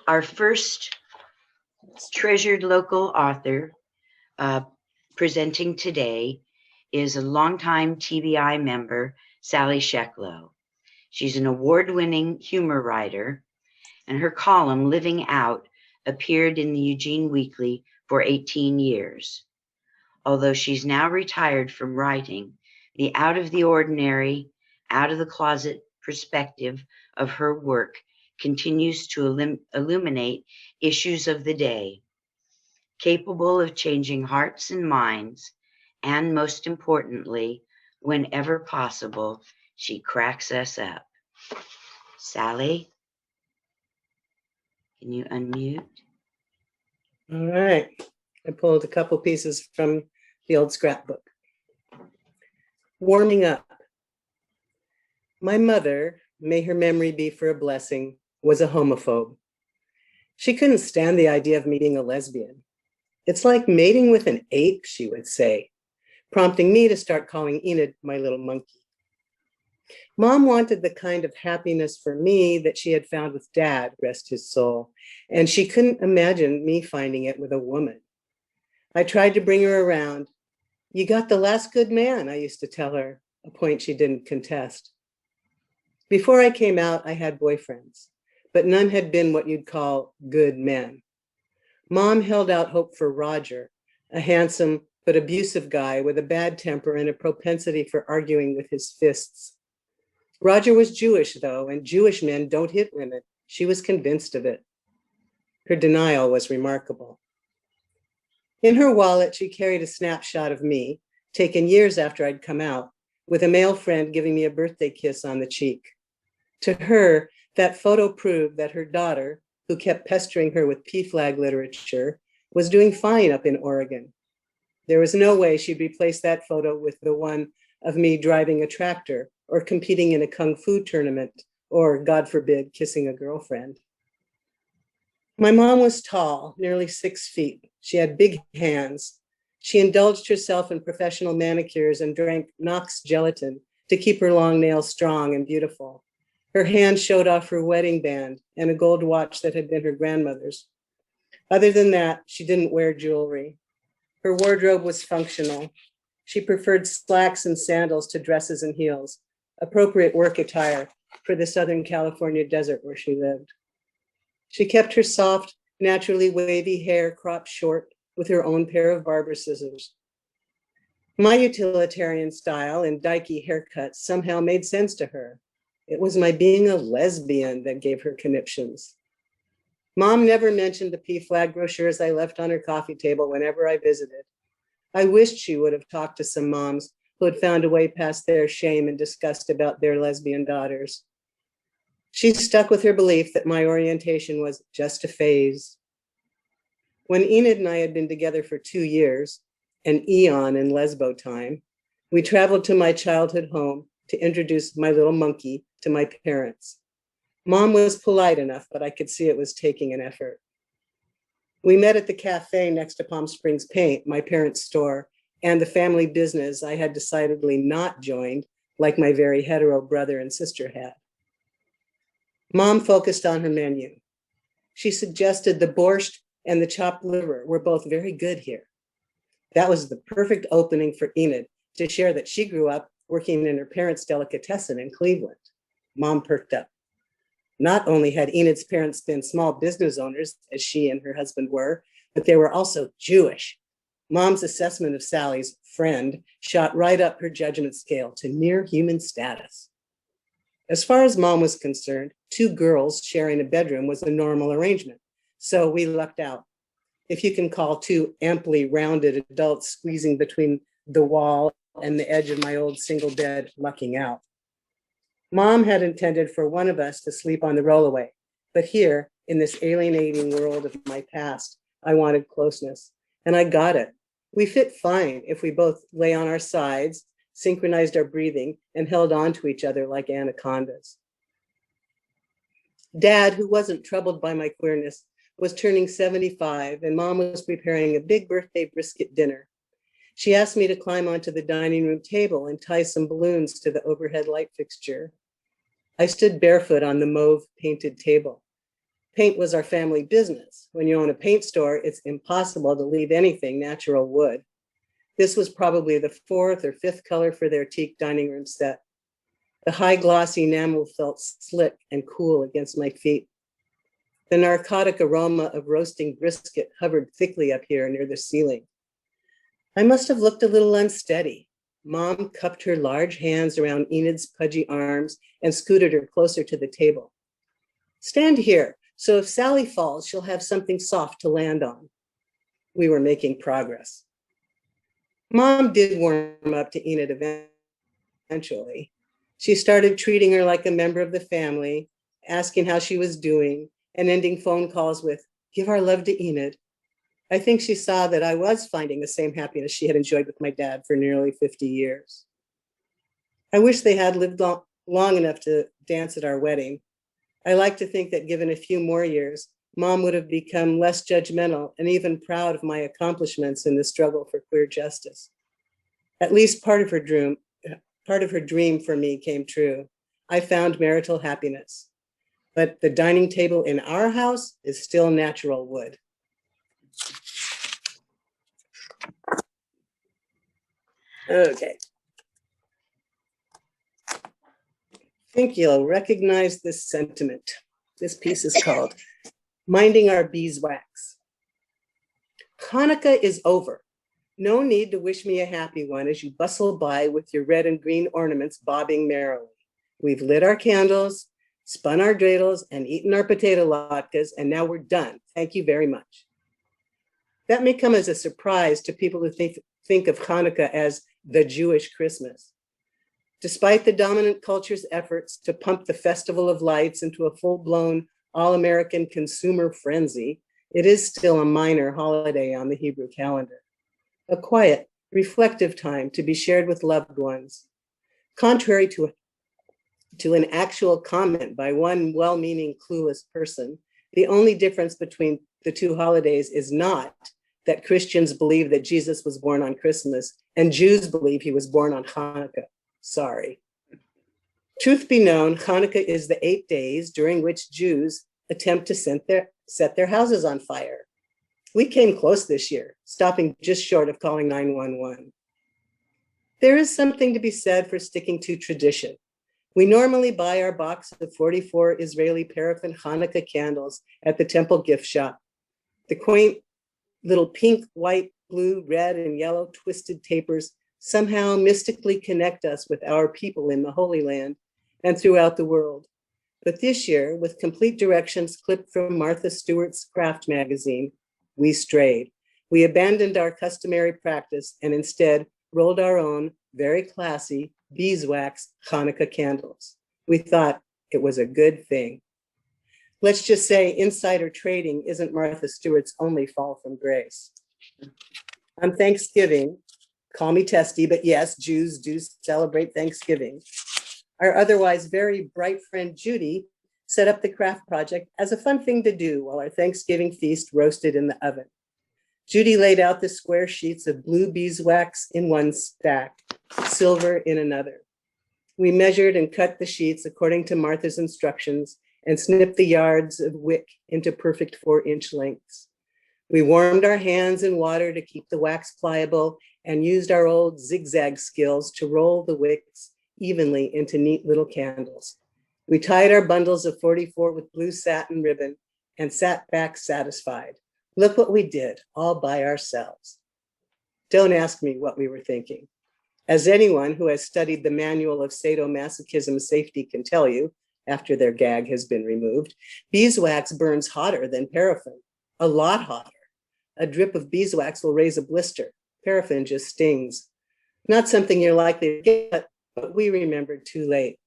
Our first treasured local author presenting today is a longtime TBI member, Sally Sheklow. She's an award-winning humor writer, and her column, Living Out, appeared in the Eugene Weekly for 18 years. Although she's now retired from writing, the out of the ordinary, out of the closet perspective of her work continues to illuminate issues of the day, capable of changing hearts and minds, and most importantly, whenever possible, she cracks us up. Sally, can you unmute? All right. I pulled a couple pieces from the old scrapbook. Warming up. My mother, may her memory be for a blessing, was a homophobe. She couldn't stand the idea of me being a lesbian. It's like mating with an ape, she would say, prompting me to start calling Enid my little monkey. Mom wanted the kind of happiness for me that she had found with Dad, rest his soul, and she couldn't imagine me finding it with a woman. I tried to bring her around. You got the last good man, I used to tell her, a point she didn't contest. Before I came out, I had boyfriends, but none had been what you'd call good men. Mom held out hope for Roger, a handsome but abusive guy with a bad temper and a propensity for arguing with his fists. Roger was Jewish, though, and Jewish men don't hit women. She was convinced of it. Her denial was remarkable. In her wallet, she carried a snapshot of me, taken years after I'd come out, with a male friend giving me a birthday kiss on the cheek. To her, that photo proved that her daughter, who kept pestering her with PFLAG literature, was doing fine up in Oregon. There was no way she'd replace that photo with the one of me driving a tractor or competing in a kung fu tournament or, God forbid, kissing a girlfriend. My mom was tall, nearly 6 feet. She had big hands. She indulged herself in professional manicures and drank Knox gelatin to keep her long nails strong and beautiful. Her hand showed off her wedding band and a gold watch that had been her grandmother's. Other than that, she didn't wear jewelry. Her wardrobe was functional. She preferred slacks and sandals to dresses and heels, appropriate work attire for the Southern California desert where she lived. She kept her soft, naturally wavy hair cropped short with her own pair of barber scissors. My utilitarian style and dykey haircuts somehow made sense to her. It was my being a lesbian that gave her conniptions. Mom never mentioned the PFLAG brochures I left on her coffee table whenever I visited. I wished she would have talked to some moms who had found a way past their shame and disgust about their lesbian daughters. She stuck with her belief that my orientation was just a phase. When Enid and I had been together for 2 years, an eon in lesbo time, we traveled to my childhood home to introduce my little monkey to my parents. Mom was polite enough, but I could see it was taking an effort. We met at the cafe next to Palm Springs Paint, my parents' store, and the family business I had decidedly not joined, like my very hetero brother and sister had. Mom focused on her menu. She suggested the borscht and the chopped liver were both very good here. That was the perfect opening for Enid to share that she grew up working in her parents' delicatessen in Cleveland. Mom perked up. Not only had Enid's parents been small business owners, as she and her husband were, but they were also Jewish. Mom's assessment of Sally's friend shot right up her judgment scale to near human status. As far as Mom was concerned, 2 girls sharing a bedroom was a normal arrangement, so we lucked out. If you can call 2 amply rounded adults squeezing between the wall and the edge of my old single bed lucking out. Mom had intended for one of us to sleep on the rollaway, but here, in this alienating world of my past, I wanted closeness, and I got it. We fit fine if we both lay on our sides, synchronized our breathing, and held on to each other like anacondas. Dad, who wasn't troubled by my queerness, was turning 75, and Mom was preparing a big birthday brisket dinner. She asked me to climb onto the dining room table and tie some balloons to the overhead light fixture. I stood barefoot on the mauve painted table. Paint was our family business. When you own a paint store, it's impossible to leave anything natural wood. This was probably the fourth or fifth color for their teak dining room set. The high glossy enamel felt slick and cool against my feet. The narcotic aroma of roasting brisket hovered thickly up here near the ceiling. I must have looked a little unsteady. Mom cupped her large hands around Enid's pudgy arms and scooted her closer to the table. Stand here, so if Sally falls, she'll have something soft to land on. We were making progress. Mom did warm up to Enid eventually. She started treating her like a member of the family, asking how she was doing, and ending phone calls with, "Give our love to Enid." I think she saw that I was finding the same happiness she had enjoyed with my dad for nearly 50 years. I wish they had lived long enough to dance at our wedding. I like to think that given a few more years, Mom would have become less judgmental and even proud of my accomplishments in the struggle for queer justice. At least part of her dream for me came true. I found marital happiness. But the dining table in our house is still natural wood. Okay. I think you'll recognize this sentiment. This piece is called Minding Our Beeswax. Hanukkah is over. No need to wish me a happy one as you bustle by with your red and green ornaments bobbing merrily. We've lit our candles, spun our dreidels, and eaten our potato latkes, and now we're done. Thank you very much. That may come as a surprise to people who think of Hanukkah as the Jewish Christmas. Despite the dominant culture's efforts to pump the Festival of Lights into a full-blown all-American consumer frenzy, it is still a minor holiday on the Hebrew calendar. A quiet, reflective time to be shared with loved ones. Contrary to an actual comment by one well-meaning, clueless person, the only difference between the two holidays is not that Christians believe that Jesus was born on Christmas and Jews believe he was born on Hanukkah. Sorry. Truth be known, Hanukkah is the 8 days during which Jews attempt to set their houses on fire. We came close this year, stopping just short of calling 911. There is something to be said for sticking to tradition. We normally buy our box of 44 Israeli paraffin Hanukkah candles at the Temple gift shop. The quaint little pink, white, blue, red, and yellow twisted tapers somehow mystically connect us with our people in the Holy Land and throughout the world. But this year, with complete directions clipped from Martha Stewart's Craft magazine, we strayed. We abandoned our customary practice and instead rolled our own very classy beeswax Hanukkah candles. We thought it was a good thing. Let's just say insider trading isn't Martha Stewart's only fall from grace. On Thanksgiving, call me testy, but yes, Jews do celebrate Thanksgiving. Our otherwise very bright friend Judy set up the craft project as a fun thing to do while our Thanksgiving feast roasted in the oven. Judy laid out the square sheets of blue beeswax in one stack, silver in another. We measured and cut the sheets according to Martha's instructions and snipped the yards of wick into perfect 4-inch lengths. We warmed our hands in water to keep the wax pliable and used our old zigzag skills to roll the wicks evenly into neat little candles. We tied our bundles of 44 with blue satin ribbon and sat back satisfied. Look what we did, all by ourselves. Don't ask me what we were thinking. As anyone who has studied the manual of sadomasochism safety can tell you, after their gag has been removed, beeswax burns hotter than paraffin, a lot hotter. A drip of beeswax will raise a blister. Paraffin just stings. Not something you're likely to get, but we remembered too late.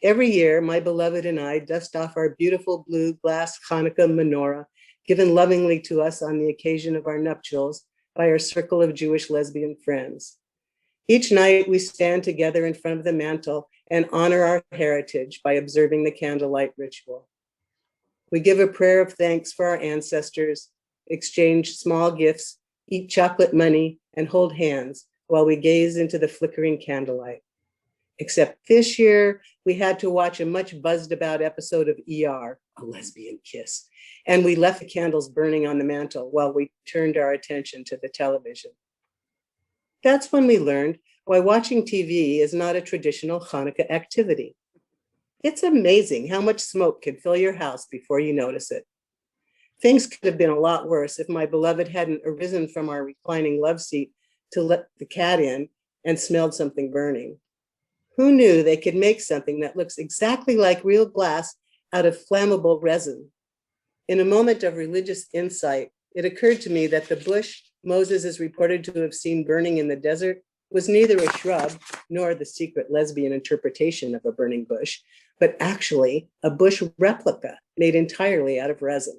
Every year, my beloved and I dust off our beautiful blue glass Hanukkah menorah, given lovingly to us on the occasion of our nuptials by our circle of Jewish lesbian friends. Each night, we stand together in front of the mantle and honor our heritage by observing the candlelight ritual. We give a prayer of thanks for our ancestors, exchange small gifts, eat chocolate money, and hold hands while we gaze into the flickering candlelight. Except this year, we had to watch a much buzzed about episode of ER, A Lesbian Kiss, and we left the candles burning on the mantle while we turned our attention to the television. That's when we learned why watching TV is not a traditional Hanukkah activity. It's amazing how much smoke can fill your house before you notice it. Things could have been a lot worse if my beloved hadn't arisen from our reclining love seat to let the cat in and smelled something burning. Who knew they could make something that looks exactly like real glass out of flammable resin? In a moment of religious insight, it occurred to me that the bush Moses is reported to have seen burning in the desert was neither a shrub nor the secret lesbian interpretation of a burning bush, but actually a bush replica made entirely out of resin.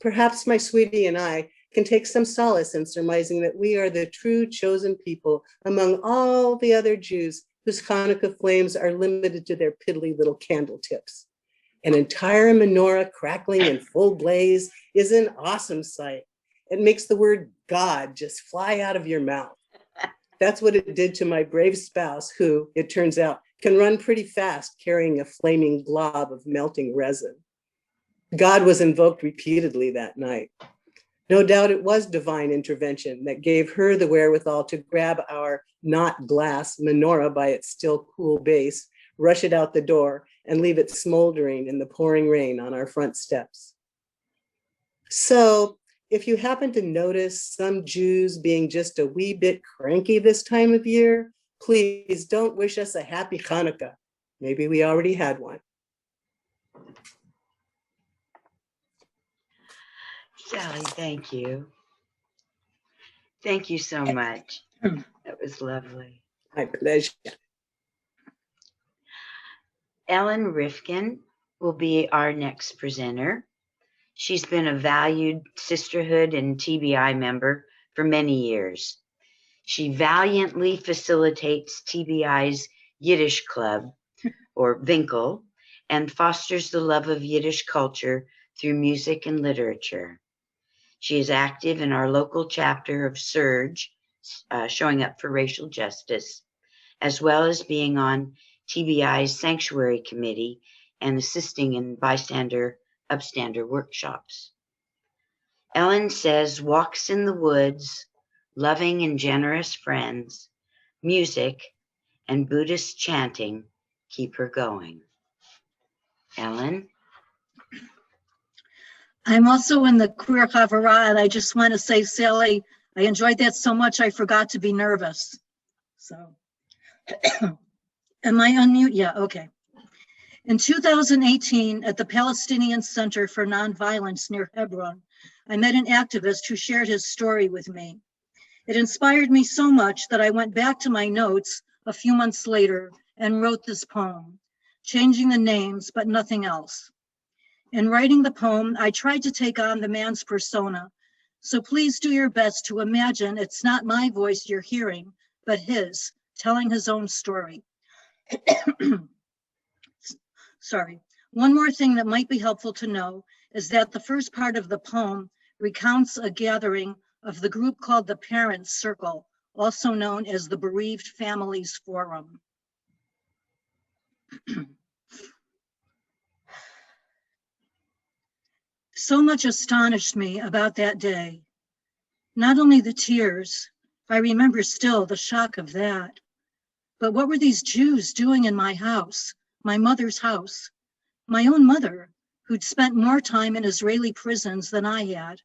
Perhaps my sweetie and I can take some solace in surmising that we are the true chosen people among all the other Jews whose Hanukkah flames are limited to their piddly little candle tips. An entire menorah crackling in full blaze is an awesome sight. It makes the word God just fly out of your mouth. That's what it did to my brave spouse, who, it turns out, can run pretty fast carrying a flaming glob of melting resin. God was invoked repeatedly that night. No doubt it was divine intervention that gave her the wherewithal to grab our not glass menorah by its still cool base, rush it out the door, and leave it smoldering in the pouring rain on our front steps. So, if you happen to notice some Jews being just a wee bit cranky this time of year, please don't wish us a happy Hanukkah. Maybe we already had one. Sally, thank you. Thank you so much. That was lovely. My pleasure. Ellen Rifkin will be our next presenter. She's been a valued Sisterhood and TBI member for many years. She valiantly facilitates TBI's Yiddish Club, or Winkel, and fosters the love of Yiddish culture through music and literature. She is active in our local chapter of Surge, showing up for racial justice, as well as being on TBI's Sanctuary Committee and assisting in bystander upstander workshops. Ellen says walks in the woods, loving and generous friends, music, and Buddhist chanting keep her going. Ellen? I'm also in the Queer Havara, and I just want to say, Sally, I enjoyed that so much I forgot to be nervous. So, am I on mute? Yeah, okay. In 2018, at the Palestinian Center for Nonviolence near Hebron, I met an activist who shared his story with me. It inspired me so much that I went back to my notes a few months later and wrote this poem, changing the names, but nothing else. In writing the poem, I tried to take on the man's persona, so please do your best to imagine it's not my voice you're hearing, but his, telling his own story. Sorry. One more thing that might be helpful to know is that the first part of the poem recounts a gathering of the group called the Parents Circle, also known as the Bereaved Families Forum. So much astonished me about that day. Not only the tears, I remember still the shock of that, but what were these Jews doing in my house, my mother's house, my own mother, who'd spent more time in Israeli prisons than I had?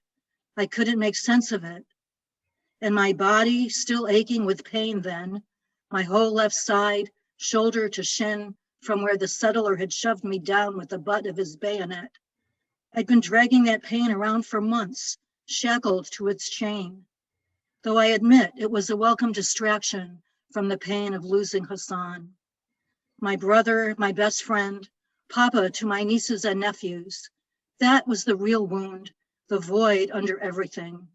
I couldn't make sense of it. And my body still aching with pain then, my whole left side, shoulder to shin, from where the settler had shoved me down with the butt of his bayonet. I'd been dragging that pain around for months, shackled to its chain. Though I admit it was a welcome distraction from the pain of losing Hassan. My brother, my best friend, Papa to my nieces and nephews. That was the real wound, the void under everything.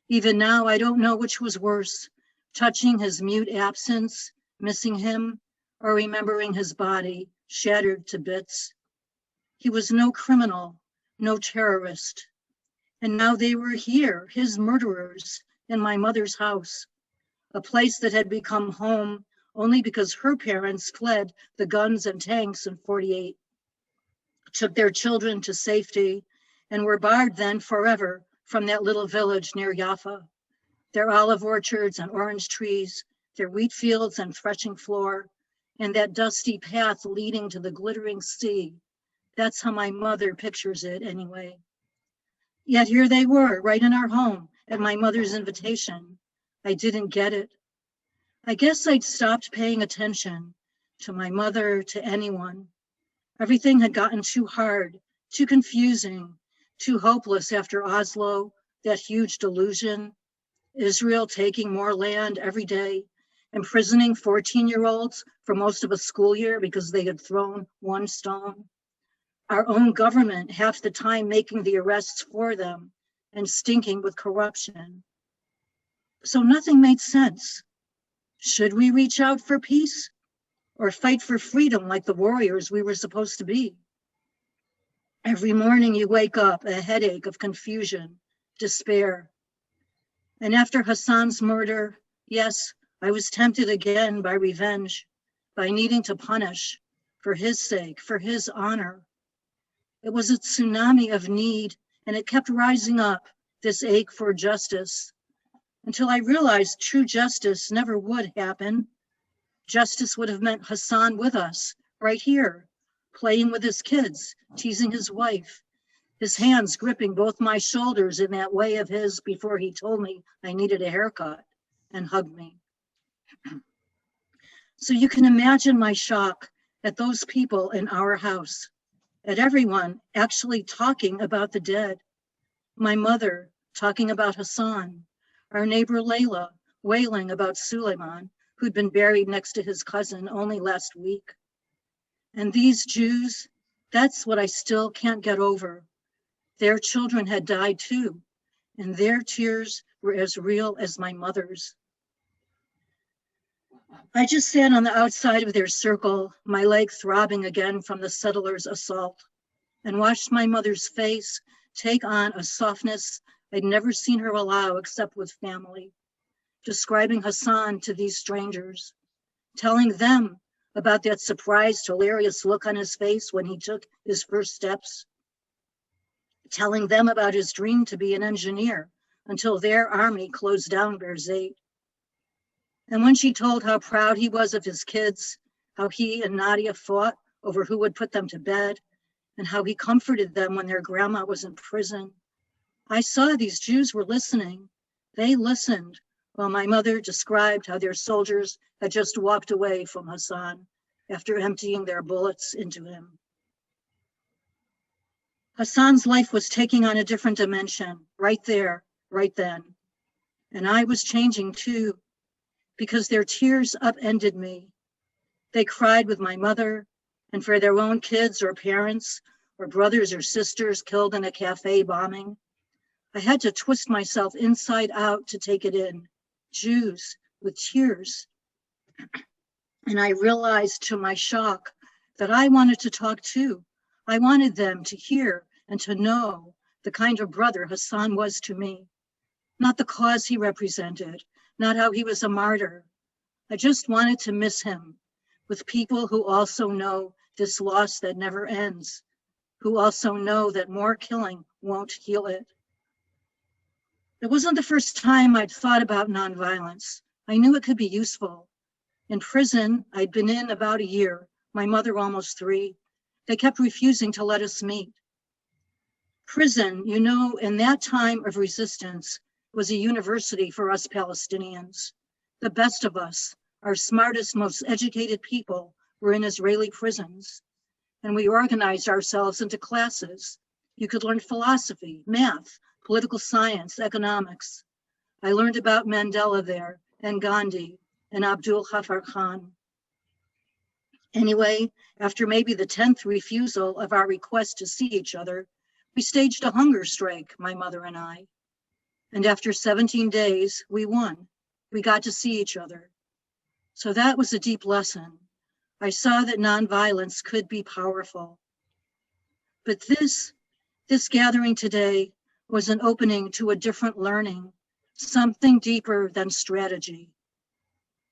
Even now, I don't know which was worse, touching his mute absence, missing him, or remembering his body shattered to bits. He was no criminal, no terrorist. And now they were here, his murderers, in my mother's house, a place that had become home only because her parents fled the guns and tanks in 48, took their children to safety, and were barred then forever from that little village near Jaffa. Their olive orchards and orange trees, their wheat fields and threshing floor, and that dusty path leading to the glittering sea. That's how my mother pictures it anyway. Yet here they were, right in our home, at my mother's invitation. I didn't get it. I guess I'd stopped paying attention to my mother, to anyone. Everything had gotten too hard, too confusing, too hopeless after Oslo, that huge delusion, Israel taking more land every day, imprisoning 14-year-olds for most of a school year because they had thrown one stone. Our own government half the time making the arrests for them and stinking with corruption. So nothing made sense. Should we reach out for peace or fight for freedom like the warriors we were supposed to be? Every morning you wake up, a headache of confusion, despair. And after Hassan's murder, yes, I was tempted again by revenge, by needing to punish for his sake, for his honor. It was a tsunami of need, and it kept rising up, this ache for justice, until I realized true justice never would happen. Justice would have meant Hassan with us, right here, playing with his kids, teasing his wife, his hands gripping both my shoulders in that way of his before he told me I needed a haircut and hugged me. So you can imagine my shock at those people in our house, at everyone actually talking about the dead. My mother talking about Hassan, our neighbor Layla wailing about Suleiman, who'd been buried next to his cousin only last week. And these Jews, that's what I still can't get over. Their children had died too, and their tears were as real as my mother's. I just sat on the outside of their circle, my leg throbbing again from the settlers' assault, and watched my mother's face take on a softness I'd never seen her allow except with family, describing Hassan to these strangers, telling them about that surprised, hilarious look on his face when he took his first steps, telling them about his dream to be an engineer until their army closed down Berzait. And when she told how proud he was of his kids, how he and Nadia fought over who would put them to bed, and how he comforted them when their grandma was in prison, I saw these Jews were listening. They listened while my mother described how their soldiers had just walked away from Hassan after emptying their bullets into him. Hassan's life was taking on a different dimension, right there, right then. And I was changing too, because their tears upended me. They cried with my mother, and for their own kids or parents, or brothers or sisters killed in a cafe bombing. I had to twist myself inside out to take it in. Jews with tears. And I realized to my shock that I wanted to talk too. I wanted them to hear and to know the kind of brother Hassan was to me. Not the cause he represented, not how he was a martyr. I just wanted to miss him with people who also know this loss that never ends, who also know that more killing won't heal it. It wasn't the first time I'd thought about nonviolence. I knew it could be useful. In prison, I'd been in about a year, my mother almost 3. They kept refusing to let us meet. Prison, you know, in that time of resistance, was a university for us Palestinians. The best of us, our smartest, most educated people, were in Israeli prisons. And we organized ourselves into classes. You could learn philosophy, math, political science, economics. I learned about Mandela there, and Gandhi, and Abdul Ghaffar Khan. Anyway, after maybe the 10th refusal of our request to see each other, we staged a hunger strike, my mother and I. And after 17 days, we won. We got to see each other. So that was a deep lesson. I saw that nonviolence could be powerful. But this gathering today was an opening to a different learning, something deeper than strategy.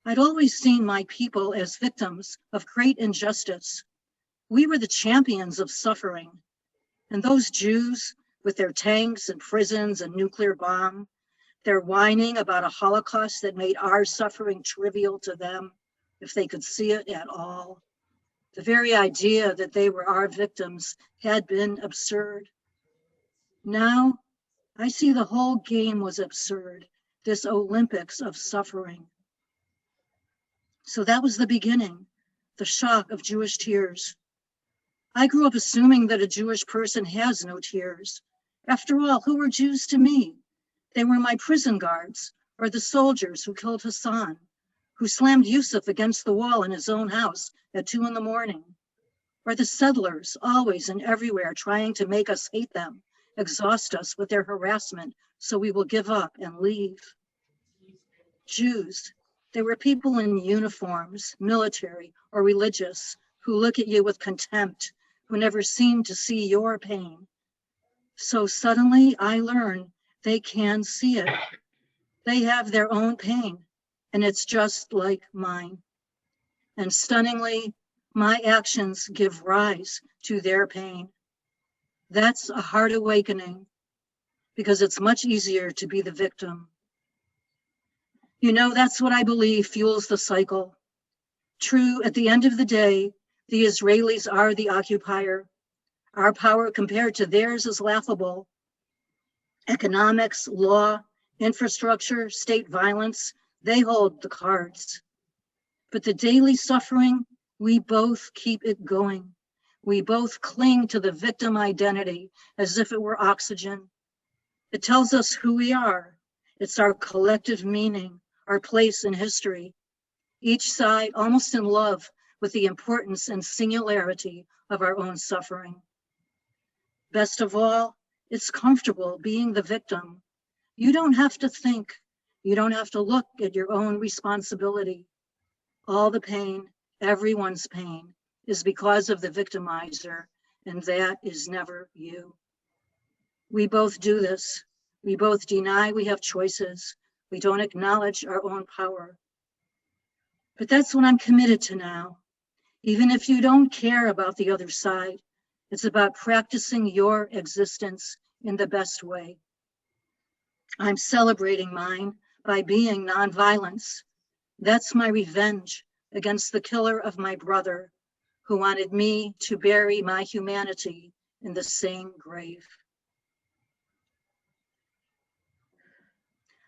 I'd always seen my people as victims of great injustice. We were the champions of suffering. And those Jews, with their tanks and prisons and nuclear bomb, their whining about a Holocaust that made our suffering trivial to them, if they could see it at all. The very idea that they were our victims had been absurd. Now, I see the whole game was absurd, this Olympics of suffering. So that was the beginning, the shock of Jewish tears. I grew up assuming that a Jewish person has no tears. After all, who were Jews to me? They were my prison guards, or the soldiers who killed Hassan, who slammed Yusuf against the wall in his own house at 2 a.m, or the settlers, always and everywhere trying to make us hate them, exhaust us with their harassment so we will give up and leave. Jews, they were people in uniforms, military or religious, who look at you with contempt, who never seem to see your pain. So suddenly I learn they can see it. They have their own pain, and it's just like mine. And stunningly, my actions give rise to their pain. That's a hard awakening, because it's much easier to be the victim. You know, that's what I believe fuels the cycle. True, at the end of the day, the Israelis are the occupier. Our power compared to theirs is laughable. Economics, law, infrastructure, state violence, they hold the cards. But the daily suffering, we both keep it going. We both cling to the victim identity as if it were oxygen. It tells us who we are. It's our collective meaning, our place in history. Each side almost in love with the importance and singularity of our own suffering. Best of all, it's comfortable being the victim. You don't have to think. You don't have to look at your own responsibility. All the pain, everyone's pain, is because of the victimizer, and that is never you. We both do this. We both deny we have choices. We don't acknowledge our own power. But that's what I'm committed to now. Even if you don't care about the other side, it's about practicing your existence in the best way. I'm celebrating mine by being nonviolence. That's my revenge against the killer of my brother, who wanted me to bury my humanity in the same grave.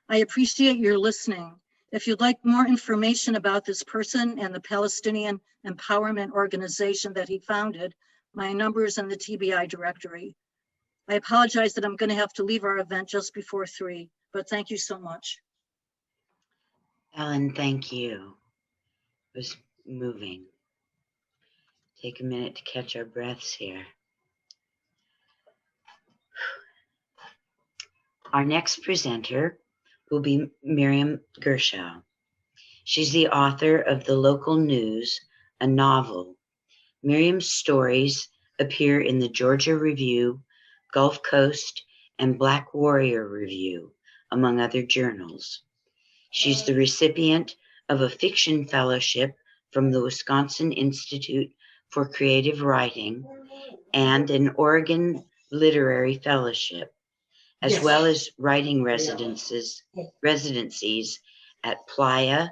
I appreciate your listening. If you'd like more information about this person and the Palestinian Empowerment Organization that he founded, my number is in the TBI directory. I apologize that I'm going to have to leave our event just before 3, but thank you so much. Ellen, thank you. It was moving. Take a minute to catch our breaths here. Our next presenter will be Miriam Gershow. She's the author of The Local News, a novel. Miriam's stories appear in the Georgia Review, Gulf Coast, and Black Warrior Review, among other journals. She's the recipient of a fiction fellowship from the Wisconsin Institute for Creative Writing and an Oregon Literary Fellowship, as well as writing residencies at Playa,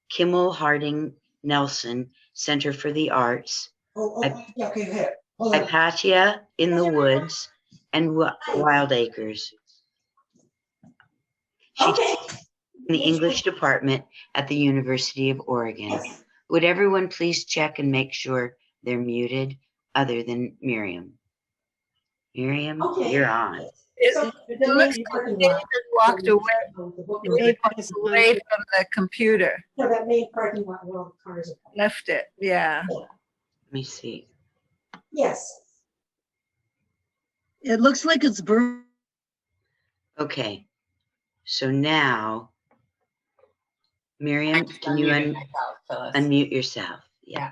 Kimmel Harding Nelson Center for the Arts, Hypatia in the Woods, and Wild Acres. She teaches in the English department at the University of Oregon. Would everyone please check and make sure they're muted other than Miriam? Miriam, you're on. It looks like David walked away from the computer. So that main parking lot where all the cars are. Left it, yeah. Let me see. Yes. It looks like it's burning. Okay, so now, Miriam, can you unmute yourself? Yeah.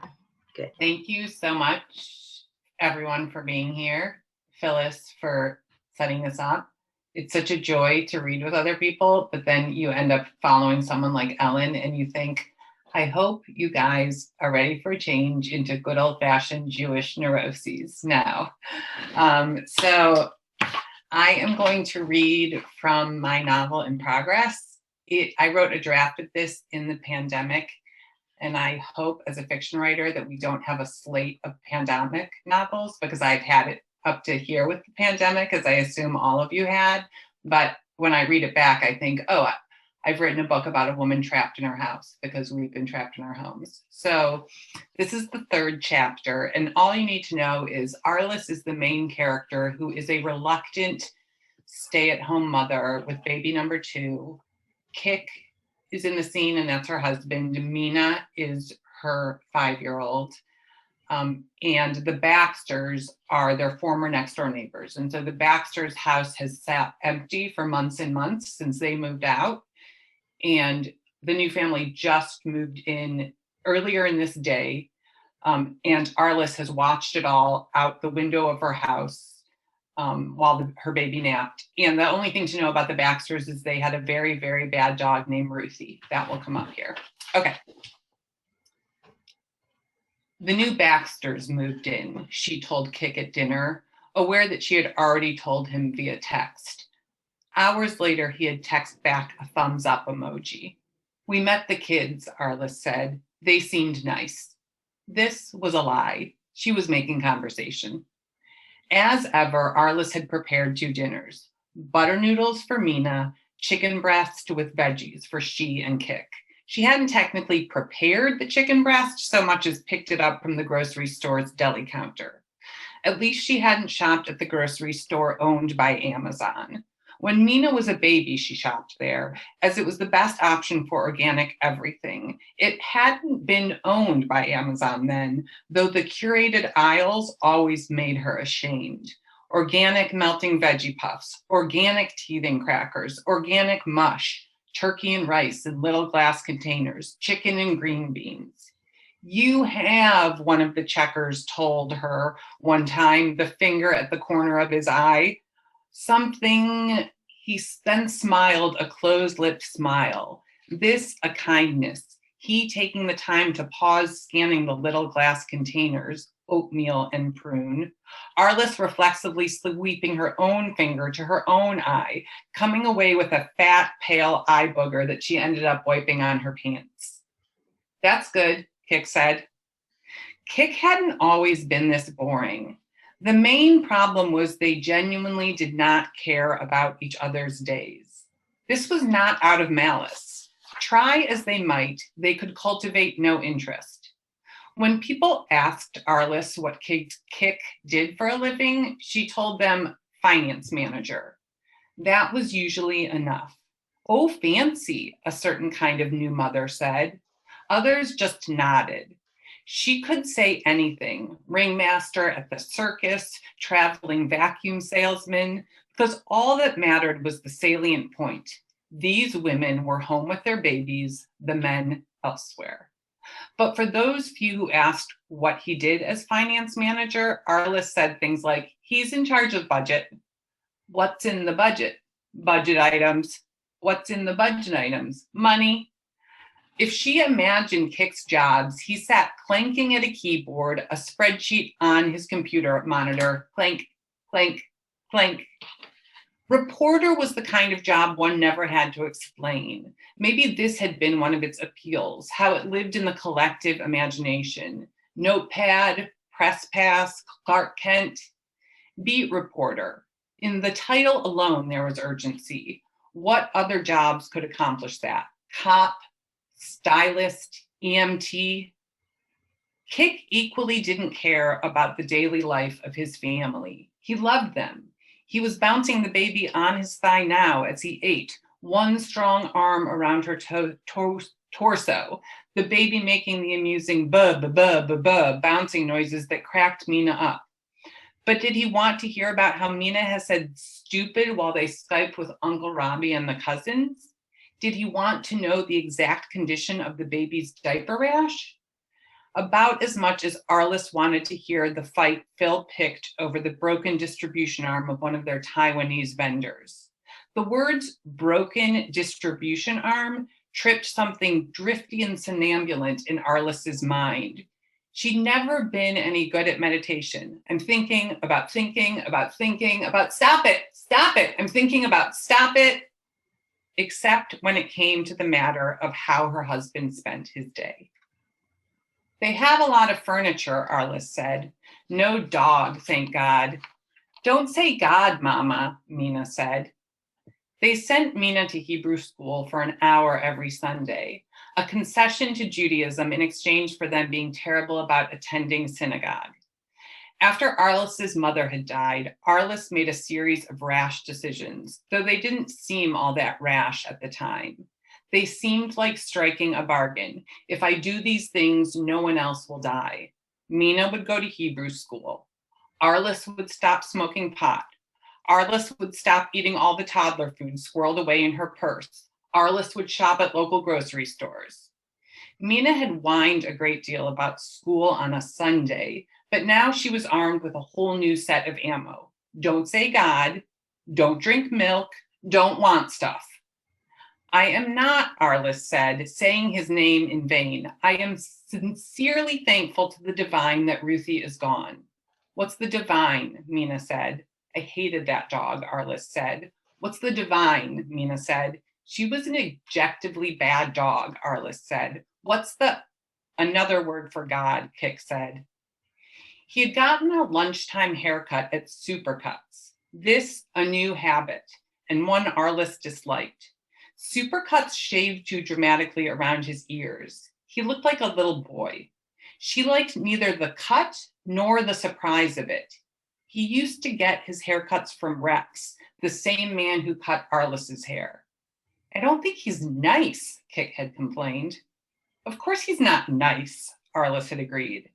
Good. Thank you so much, everyone, for being here. Phyllis, for setting this up. It's such a joy to read with other people, but then you end up following someone like Ellen and you think, I hope you guys are ready for a change into good old-fashioned Jewish neuroses now. So I am going to read from my novel in progress. I wrote a draft of this in the pandemic, and I hope as a fiction writer that we don't have a slate of pandemic novels, because I've had it up to here with the pandemic, as I assume all of you had. But when I read it back, I think, oh, I've written a book about a woman trapped in her house because we've been trapped in our homes. So this is the third chapter, and all you need to know is Arliss is the main character, who is a reluctant stay-at-home mother with baby number 2. Kik is in the scene, and that's her husband. Mina is her 5-year-old. And the Baxters are their former next door neighbors. And so the Baxters' house has sat empty for months and months since they moved out. And the new family just moved in earlier in this day. And Arliss has watched it all out the window of her house while her baby napped. And the only thing to know about the Baxters is they had a very, very bad dog named Ruthie. That will come up here. Okay. The new Baxters moved in, she told Kik at dinner, aware that she had already told him via text. Hours later, he had texted back a thumbs up emoji. We met the kids, Arliss said. They seemed nice. This was a lie. She was making conversation. As ever, Arliss had prepared 2 dinners. Butter noodles for Mina, chicken breast with veggies for she and Kik. She hadn't technically prepared the chicken breast so much as picked it up from the grocery store's deli counter. At least she hadn't shopped at the grocery store owned by Amazon. When Mina was a baby, she shopped there, as it was the best option for organic everything. It hadn't been owned by Amazon then, though the curated aisles always made her ashamed. Organic melting veggie puffs, organic teething crackers, organic mush, turkey and rice in little glass containers, chicken and green beans. You have, one of the checkers told her one time, the finger at the corner of his eye. Something, he then smiled a closed-lipped smile. This a kindness, he taking the time to pause scanning the little glass containers, oatmeal and prune. Arliss reflexively sweeping her own finger to her own eye, coming away with a fat, pale eye booger that she ended up wiping on her pants. That's good, Kik said. Kik hadn't always been this boring. The main problem was they genuinely did not care about each other's days. This was not out of malice. Try as they might, they could cultivate no interest. When people asked Arliss what Kik did for a living, she told them finance manager. That was usually enough. Oh, fancy, a certain kind of new mother said. Others just nodded. She could say anything, ringmaster at the circus, traveling vacuum salesman, because all that mattered was the salient point. These women were home with their babies, the men elsewhere. But for those few who asked what he did as finance manager, Arliss said things like, he's in charge of budget. What's in the budget? Budget items. What's in the budget items? Money. If she imagined Kik's jobs, he sat clanking at a keyboard, a spreadsheet on his computer monitor, clank, clank, clank. Reporter was the kind of job one never had to explain. Maybe this had been one of its appeals, how it lived in the collective imagination. Notepad, press pass, Clark Kent. Beat reporter. In the title alone, there was urgency. What other jobs could accomplish that? Cop, stylist, EMT. Kik equally didn't care about the daily life of his family. He loved them. He was bouncing the baby on his thigh now as he ate, one strong arm around her torso, the baby making the amusing buh, bouncing noises that cracked Mina up. But did he want to hear about how Mina has said stupid while they Skyped with Uncle Robbie and the cousins? Did he want to know the exact condition of the baby's diaper rash? About as much as Arliss wanted to hear the fight Phil picked over the broken distribution arm of one of their Taiwanese vendors. The words broken distribution arm tripped something drifty and somnambulant in Arliss's mind. She'd never been any good at meditation. I'm thinking about stop it. I'm thinking about stop it, except when it came to the matter of how her husband spent his day. They have a lot of furniture, Arliss said. No dog, thank God. Don't say God, Mama, Mina said. They sent Mina to Hebrew school for an hour every Sunday, a concession to Judaism in exchange for them being terrible about attending synagogue. After Arliss's mother had died, Arliss made a series of rash decisions, though they didn't seem all that rash at the time. They seemed like striking a bargain. If I do these things, no one else will die. Mina would go to Hebrew school. Arliss would stop smoking pot. Arliss would stop eating all the toddler food squirreled away in her purse. Arliss would shop at local grocery stores. Mina had whined a great deal about school on a Sunday, but now she was armed with a whole new set of ammo. Don't say God, don't drink milk, don't want stuff. I am not, Arliss said, saying his name in vain. I am sincerely thankful to the divine that Ruthie is gone. What's the divine? Mina said. I hated that dog, Arliss said. What's the divine? Mina said. She was an objectively bad dog, Arliss said. What's the... Another word for God, Kik said. He had gotten a lunchtime haircut at Supercuts. This, a new habit, and one Arliss disliked. Supercuts shaved too dramatically around his ears. He looked like a little boy. She liked neither the cut nor the surprise of it. He used to get his haircuts from Rex, the same man who cut Arliss's hair. I don't think he's nice, Kik had complained. Of course he's not nice, Arliss had agreed.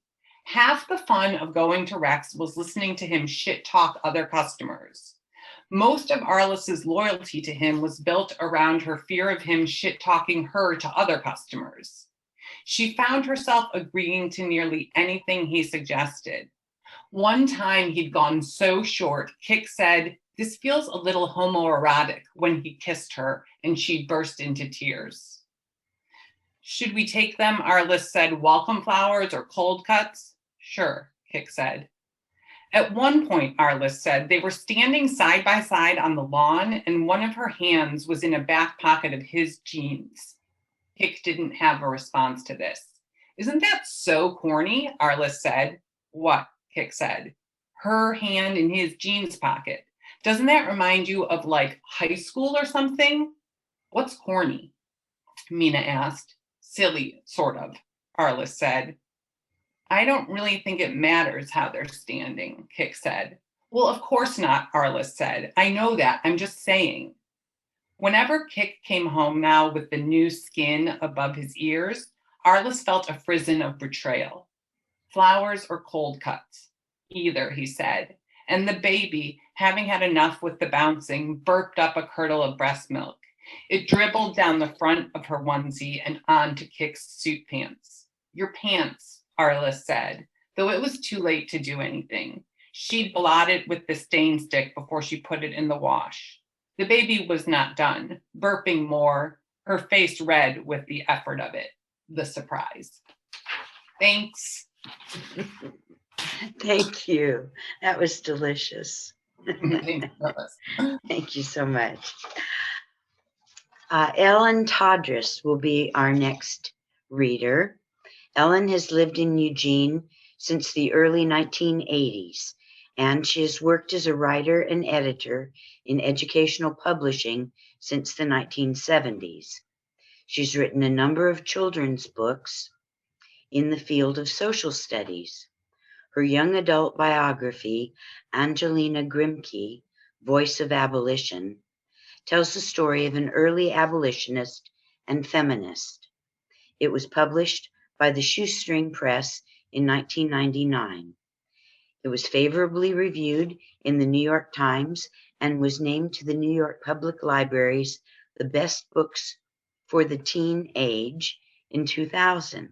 Half the fun of going to Rex was listening to him shit-talk other customers. Most of Arliss's loyalty to him was built around her fear of him shit-talking her to other customers. She found herself agreeing to nearly anything he suggested. One time he'd gone so short, Kik said, "This feels a little homoerotic," when he kissed her, and she burst into tears. Should we take them, Arliss said, welcome flowers or cold cuts? Sure, Kik said. At one point, Arliss said, they were standing side by side on the lawn, and one of her hands was in a back pocket of his jeans. Kik didn't have a response to this. Isn't that so corny? Arliss said. What? Kik said. Her hand in his jeans pocket. Doesn't that remind you of like high school or something? What's corny? Mina asked. Silly, sort of, Arliss said. I don't really think it matters how they're standing, Kik said. Well, of course not, Arliss said. I know that, I'm just saying. Whenever Kik came home now with the new skin above his ears, Arliss felt a frisson of betrayal. Flowers or cold cuts? Either, he said. And the baby, having had enough with the bouncing, burped up a curdle of breast milk. It dribbled down the front of her onesie and onto Kik's suit pants. Your pants, Arliss said, though it was too late to do anything. She'd blotted it with the stain stick before she put it in the wash. The baby was not done, burping more, her face red with the effort of it, the surprise. Thanks. Thank you. That was delicious. Thank you so much. Ellen Todris will be our next reader. Ellen has lived in Eugene since the early 1980s, and she has worked as a writer and editor in educational publishing since the 1970s. She's written a number of children's books in the field of social studies. Her young adult biography, Angelina Grimke, Voice of Abolition, tells the story of an early abolitionist and feminist. It was published by the Shoestring Press in 1999. It was favorably reviewed in the New York Times and was named to the New York Public Library's The Best Books for the Teen Age in 2000.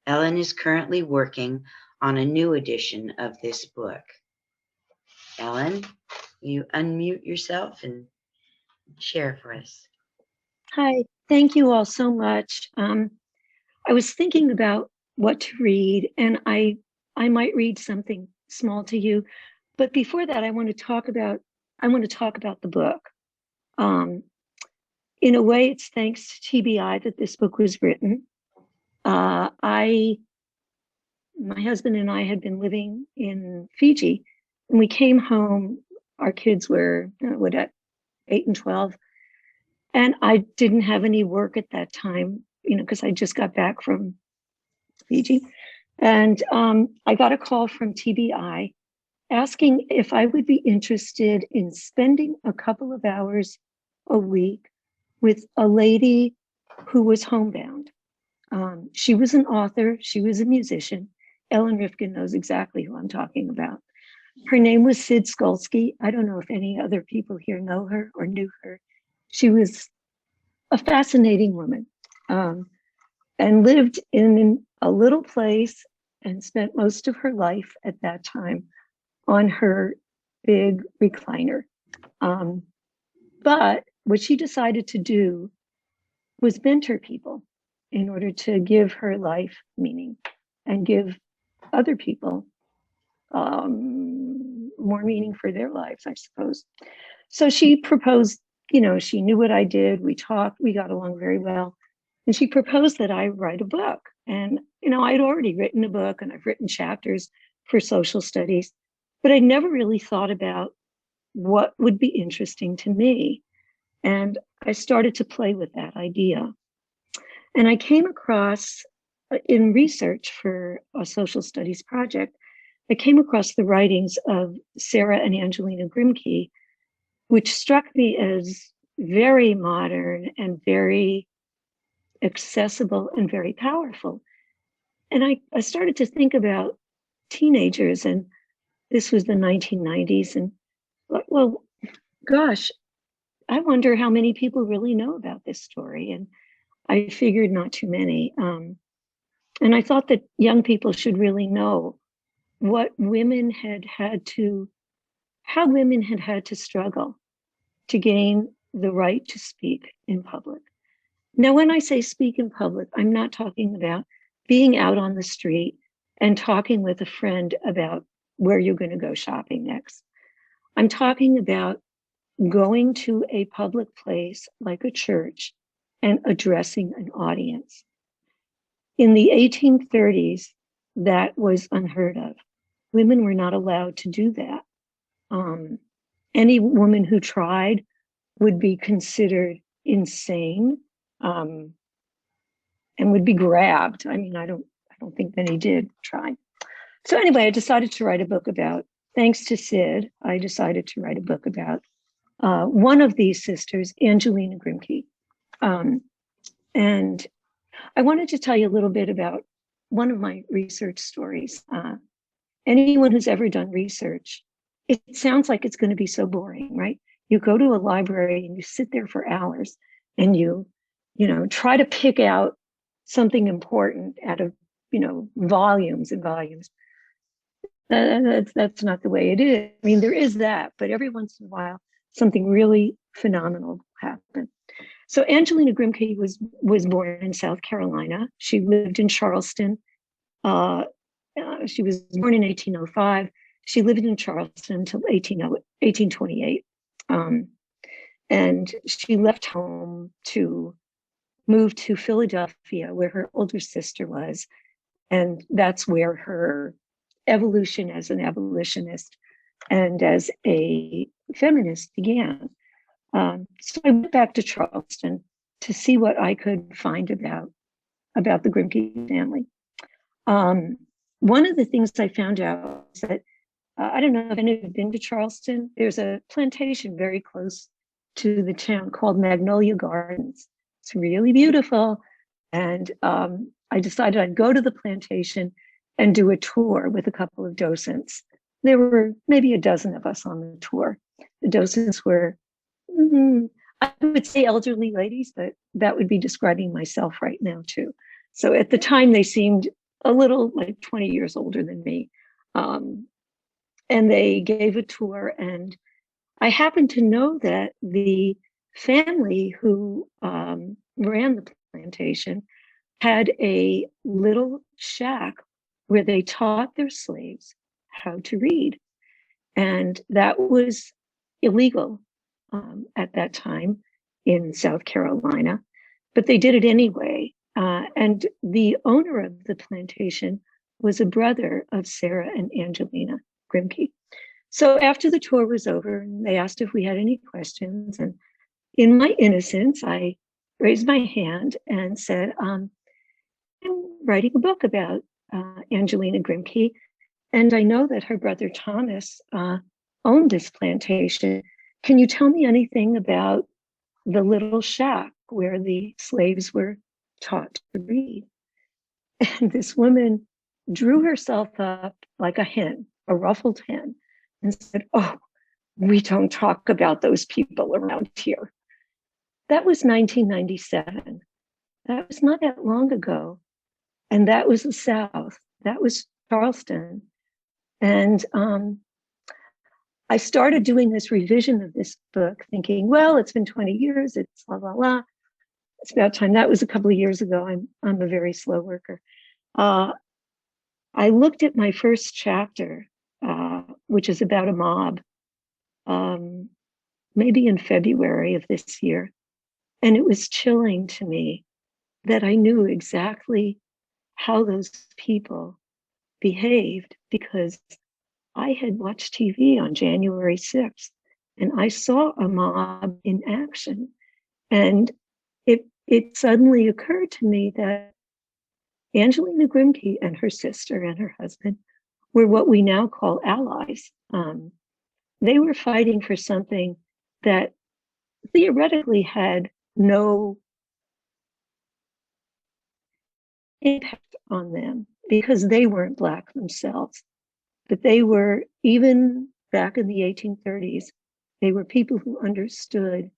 Ellen is currently working on a new edition of this book. Ellen, you unmute yourself and share for us. Hi, thank you all so much. I was thinking about what to read, and I might read something small to you. But before that, I want to talk about the book. In a way, it's thanks to TBI that this book was written. My husband and I had been living in Fiji, and we came home. Our kids were 8 and 12. And I didn't have any work at that time, because I just got back from Fiji. And I got a call from TBI asking if I would be interested in spending a couple of hours a week with a lady who was homebound. She was an author, she was a musician. Ellen Rifkin knows exactly who I'm talking about. Her name was Sid Skolsky. I don't know if any other people here know her or knew her. She was a fascinating woman, and lived in a little place and spent most of her life at that time on her big recliner. But what she decided to do was mentor people in order to give her life meaning and give other people more meaning for their lives, I suppose. So she proposed, she knew what I did. We talked, we got along very well. And she proposed that I write a book. And, I'd already written a book and I've written chapters for social studies, but I never really thought about what would be interesting to me. And I started to play with that idea. And I came across, in research for a social studies project, I came across the writings of Sarah and Angelina Grimke, which struck me as very modern and very accessible and very powerful. And I started to think about teenagers, and this was the 1990s, and well, gosh, I wonder how many people really know about this story. And I figured not too many. And I thought that young people should really know what women how women had had to struggle to gain the right to speak in public. Now, when I say speak in public, I'm not talking about being out on the street and talking with a friend about where you're going to go shopping next. I'm talking about going to a public place like a church and addressing an audience. In the 1830s, that was unheard of. Women were not allowed to do that. Any woman who tried would be considered insane, and would be grabbed. I mean, I don't think many did try. So anyway, I decided to write a book about, thanks to Sid, I decided to write a book about one of these sisters, Angelina Grimke. And I wanted to tell you a little bit about one of my research stories. Anyone who's ever done research, it sounds like it's going to be so boring, right? You go to a library and you sit there for hours and you try to pick out something important out of, volumes and volumes. That's not the way it is. I mean, there is that, but every once in a while, something really phenomenal happened. So Angelina Grimke was born in South Carolina. She lived in Charleston. She was born in 1805. She lived in Charleston until 1828. And she left home to move to Philadelphia, where her older sister was. And that's where her evolution as an abolitionist and as a feminist began. So I went back to Charleston to see what I could find about the Grimke family. One of the things I found out is that, I don't know if any of you have been to Charleston, there's a plantation very close to the town called Magnolia Gardens. It's really beautiful. And I decided I'd go to the plantation and do a tour with a couple of docents. There were maybe a dozen of us on the tour. The docents were, I would say elderly ladies, but that would be describing myself right now too. So at the time they seemed a little like 20 years older than me. And they gave a tour, and I happened to know that the family who ran the plantation had a little shack where they taught their slaves how to read. And that was illegal at that time in South Carolina, but they did it anyway. And the owner of the plantation was a brother of Sarah and Angelina Grimke. So after the tour was over, they asked if we had any questions. And in my innocence, I raised my hand and said, I'm writing a book about Angelina Grimke. And I know that her brother Thomas owned this plantation. Can you tell me anything about the little shack where the slaves were taught to read? And this woman drew herself up like a hen, a ruffled hen, and said, oh, we don't talk about those people around here. That was 1997. That was not that long ago. And that was the South. That was Charleston. And I started doing this revision of this book thinking, well, it's been 20 years, it's la, la, la. It's about time. That was a couple of years ago. I'm a very slow worker. I looked at my first chapter, which is about a mob, maybe in February of this year. And it was chilling to me that I knew exactly how those people behaved because I had watched TV on January 6th and I saw a mob in action. And it suddenly occurred to me that Angelina Grimke and her sister and her husband were what we now call allies. They were fighting for something that theoretically had no impact on them because they weren't Black themselves. But they were, even back in the 1830s, they were people who understood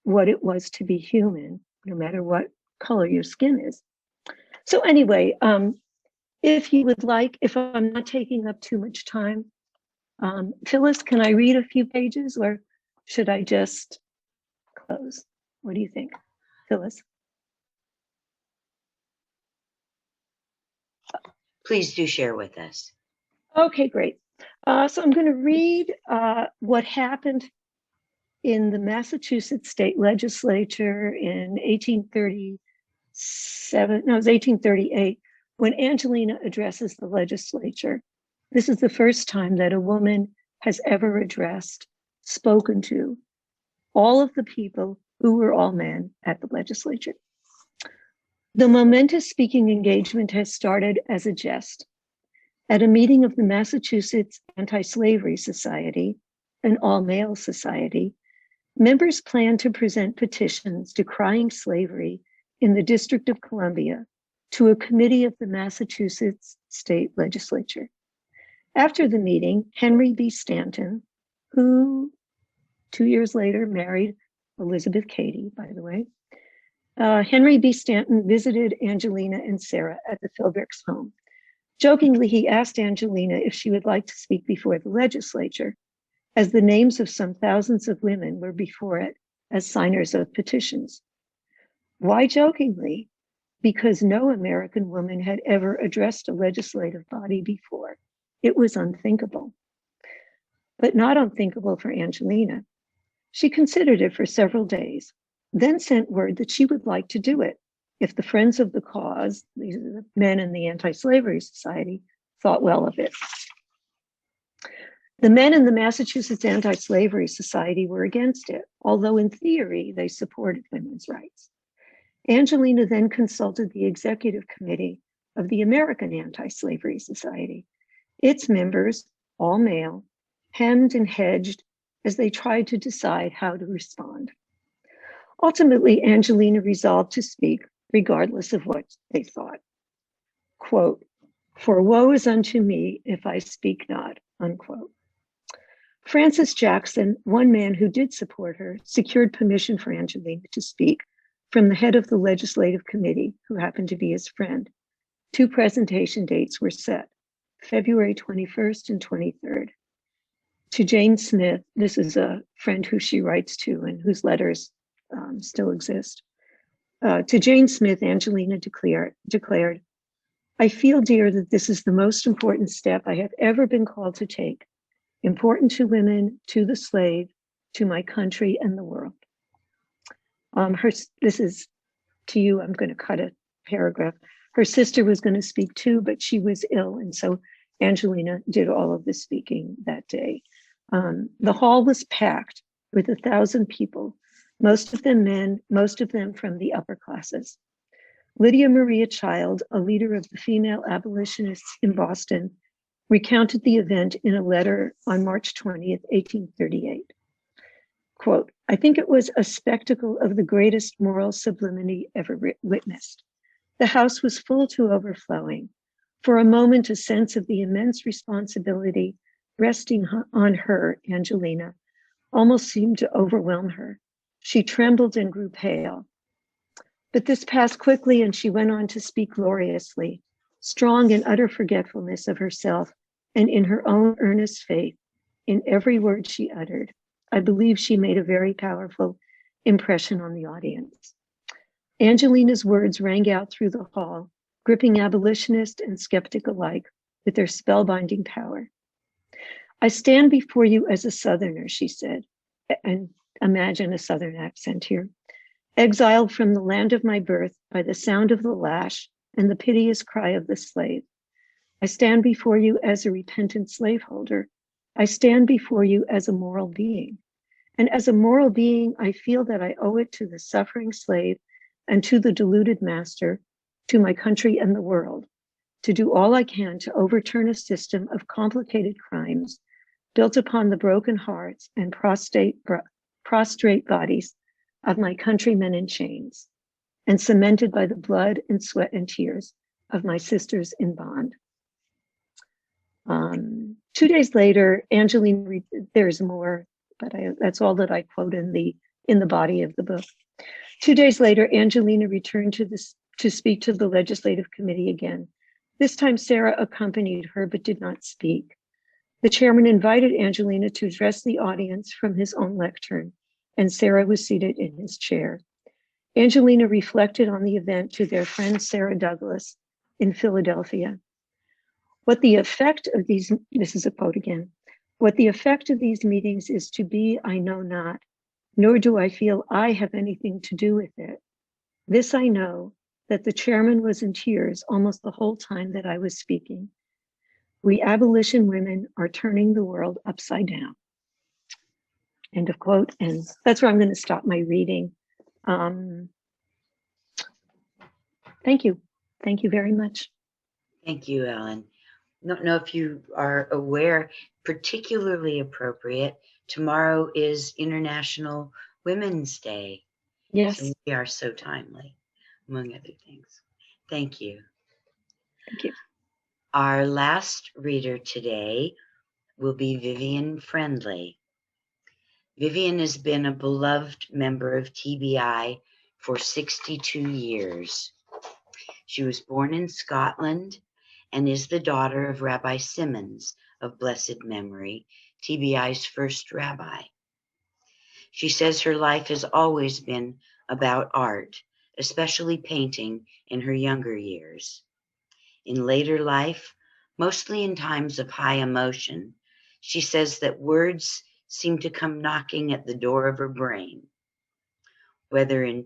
what it was to be human, no matter what color your skin is. So anyway, if you would like, if I'm not taking up too much time, Phyllis, can I read a few pages or should I just close? What do you think, Phyllis? Please do share with us. Okay, great. So I'm going to read what happened in the Massachusetts state legislature in 1838, when Angelina addresses the legislature. This is the first time that a woman has ever spoken to all of the people who were all men at the legislature. The momentous speaking engagement has started as a jest. At a meeting of the Massachusetts Anti-Slavery Society, an all-male society, members plan to present petitions decrying slavery in the District of Columbia to a committee of the Massachusetts State Legislature. After the meeting, Henry B. Stanton, who 2 years later married Elizabeth Cady, by the way, Henry B. Stanton visited Angelina and Sarah at the Philbricks' home. Jokingly, he asked Angelina if she would like to speak before the legislature, as the names of some thousands of women were before it as signers of petitions. Why jokingly? Because no American woman had ever addressed a legislative body before. It was unthinkable. But not unthinkable for Angelina. She considered it for several days, then sent word that she would like to do it if the Friends of the Cause, these are the men in the Anti-Slavery Society, thought well of it. The men in the Massachusetts Anti-Slavery Society were against it, although in theory they supported women's rights. Angelina then consulted the executive committee of the American Anti-Slavery Society. Its members, all male, hemmed and hedged as they tried to decide how to respond. Ultimately, Angelina resolved to speak regardless of what they thought. Quote, "For woe is unto me if I speak not," unquote. Francis Jackson, one man who did support her, secured permission for Angelina to speak from the head of the legislative committee, who happened to be his friend. 2 presentation dates were set, February 21st and 23rd. To Jane Smith, this is a friend who she writes to and whose letters still exist. To Jane Smith, Angelina declared, I feel, dear, that this is the most important step I have ever been called to take, important to women, to the slave, to my country and the world. This is to you, I'm going to cut a paragraph. Her sister was going to speak too, but she was ill. And so Angelina did all of the speaking that day. The hall was packed with 1,000 people, most of them men, most of them from the upper classes. Lydia Maria Child, a leader of the female abolitionists in Boston, recounted the event in a letter on March 20th, 1838. Quote, I think it was a spectacle of the greatest moral sublimity ever witnessed. The house was full to overflowing. For a moment, a sense of the immense responsibility resting on her, Angelina, almost seemed to overwhelm her. She trembled and grew pale. But this passed quickly, and she went on to speak gloriously, strong in utter forgetfulness of herself and in her own earnest faith in every word she uttered. I believe she made a very powerful impression on the audience. Angelina's words rang out through the hall, gripping abolitionist and skeptic alike with their spellbinding power. I stand before you as a Southerner, she said, and imagine a Southern accent here, exiled from the land of my birth by the sound of the lash and the piteous cry of the slave. I stand before you as a repentant slaveholder. I stand before you as a moral being. And as a moral being, I feel that I owe it to the suffering slave and to the deluded master, to my country and the world, to do all I can to overturn a system of complicated crimes built upon the broken hearts and prostrate bodies of my countrymen in chains, and cemented by the blood and sweat and tears of my sisters in bond. 2 days later, Angelina, there's more, but that's all that I quote in the body of the book. 2 days later, Angelina returned to speak to the legislative committee again. This time, Sarah accompanied her but did not speak. The chairman invited Angelina to address the audience from his own lectern, and Sarah was seated in his chair. Angelina reflected on the event to their friend Sarah Douglas in Philadelphia. What the effect of these, this is a quote again, what the effect of these meetings is to be, I know not, nor do I feel I have anything to do with it. This I know, that the chairman was in tears almost the whole time that I was speaking. We abolition women are turning the world upside down. End of quote. And that's where I'm going to stop my reading. Thank you. Thank you very much. Thank you, Ellen. I don't know if you are aware, particularly appropriate, tomorrow is International Women's Day. Yes. So we are so timely, among other things. Thank you. Thank you. Our last reader today will be Vivian Friendly. Vivian has been a beloved member of TBI for 62 years. She was born in Scotland and is the daughter of Rabbi Simmons of blessed memory, TBI's first rabbi. She says her life has always been about art, especially painting in her younger years. In later life, mostly in times of high emotion, she says that words seem to come knocking at the door of her brain. Whether in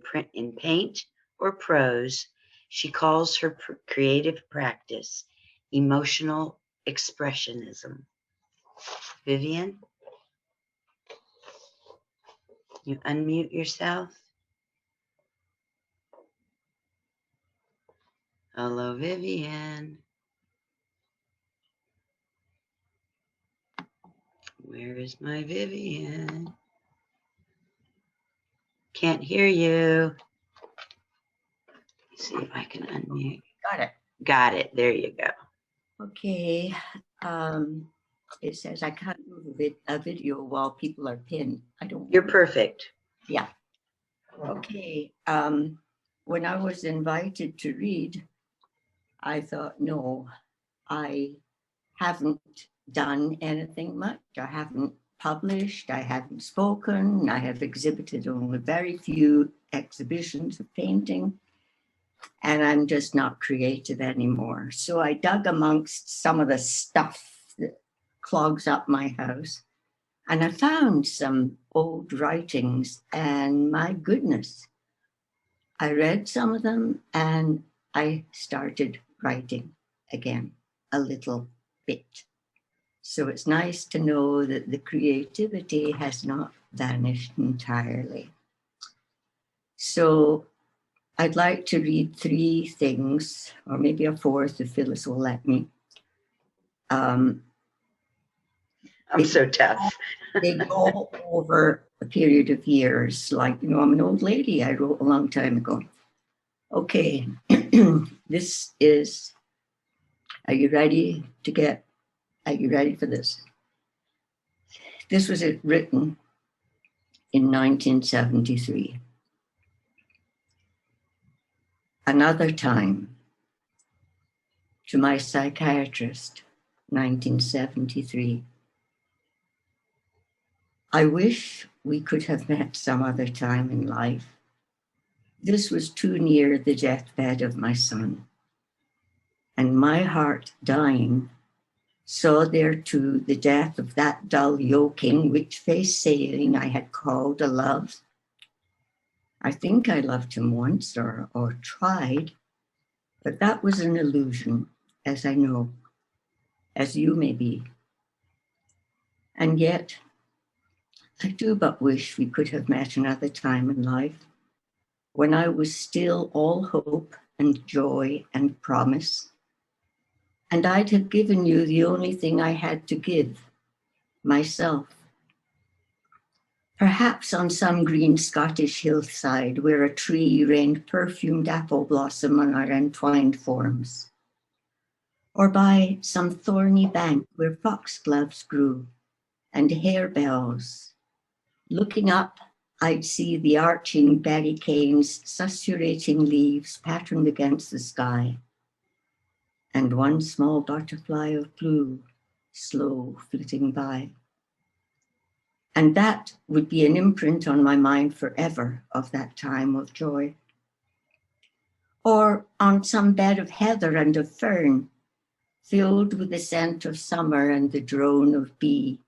paint or prose, she calls her creative practice emotional expressionism. Vivian, you unmute yourself. Hello, Vivian. Where is my Vivian? Can't hear you. Let's see if I can unmute. Got it. Got it. There you go. Okay. It says I can't move a video while people are pinned. I don't. You're perfect. Yeah. Okay. When I was invited to read, I thought, no, I haven't done anything much. I haven't published, I haven't spoken, I have exhibited only very few exhibitions of painting, and I'm just not creative anymore. So I dug amongst some of the stuff that clogs up my house, and I found some old writings, and my goodness, I read some of them and I started writing again a little bit. So it's nice to know that the creativity has not vanished entirely. So I'd like to read 3 things, or maybe a 4th if Phyllis will let me. I'm so tough. They go over a period of years. Like, you know, I'm an old lady. I wrote a long time ago. Okay, this is, are you ready for this? This was written in 1973. Another time, to my psychiatrist, 1973. I wish we could have met some other time in life. This was too near the deathbed of my son, and my heart dying saw there too the death of that dull yoking witch-faced sailing I had called a love. I think I loved him once or tried, but that was an illusion, as I know, as you may be. And yet, I do but wish we could have met another time in life, when I was still all hope and joy and promise, and I'd have given you the only thing I had to give, myself. Perhaps on some green Scottish hillside where a tree rained perfumed apple blossom on our entwined forms, or by some thorny bank where foxgloves grew and harebells. Looking up, I'd see the arching berry canes, susurrating leaves patterned against the sky, and one small butterfly of blue, slow flitting by. And that would be an imprint on my mind forever of that time of joy. Or on some bed of heather and of fern, filled with the scent of summer and the drone of bee,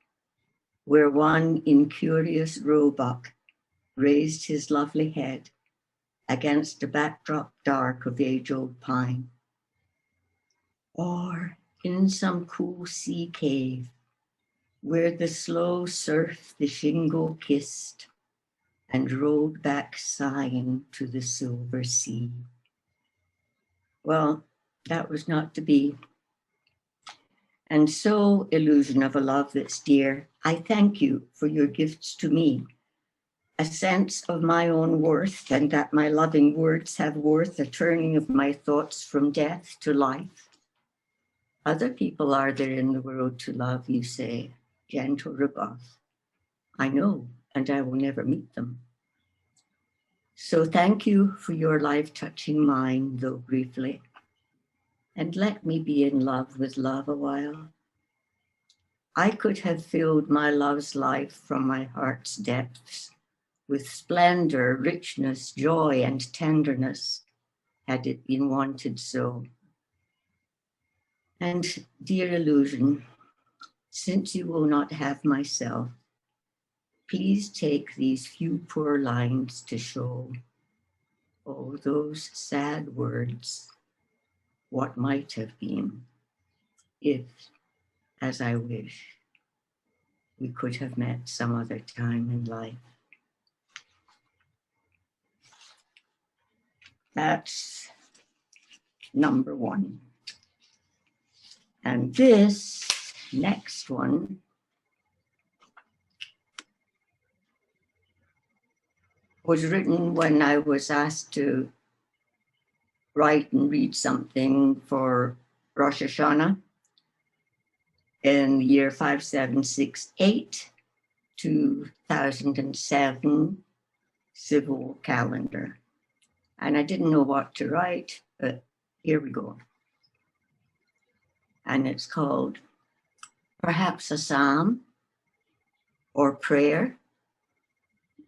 where one incurious roebuck raised his lovely head against a backdrop dark of age-old pine. Or in some cool sea cave, where the slow surf the shingle kissed and rolled back sighing to the silver sea. Well, that was not to be. And so, illusion of a love that's dear, I thank you for your gifts to me. A sense of my own worth, and that my loving words have worth, a turning of my thoughts from death to life. Other people are there in the world to love, you say, gentle rebuff. I know, and I will never meet them. So thank you for your life-touching mine, though briefly. And let me be in love with love a while. I could have filled my love's life from my heart's depths with splendor, richness, joy, and tenderness, had it been wanted so. And dear illusion, since you will not have myself, please take these few poor lines to show, oh, those sad words, what might have been, if, as I wish, we could have met some other time in life. That's number 1. And this next one was written when I was asked to write and read something for Rosh Hashanah in the year 5768, 2007 civil calendar. And I didn't know what to write, but here we go. And it's called Perhaps a Psalm, or prayer,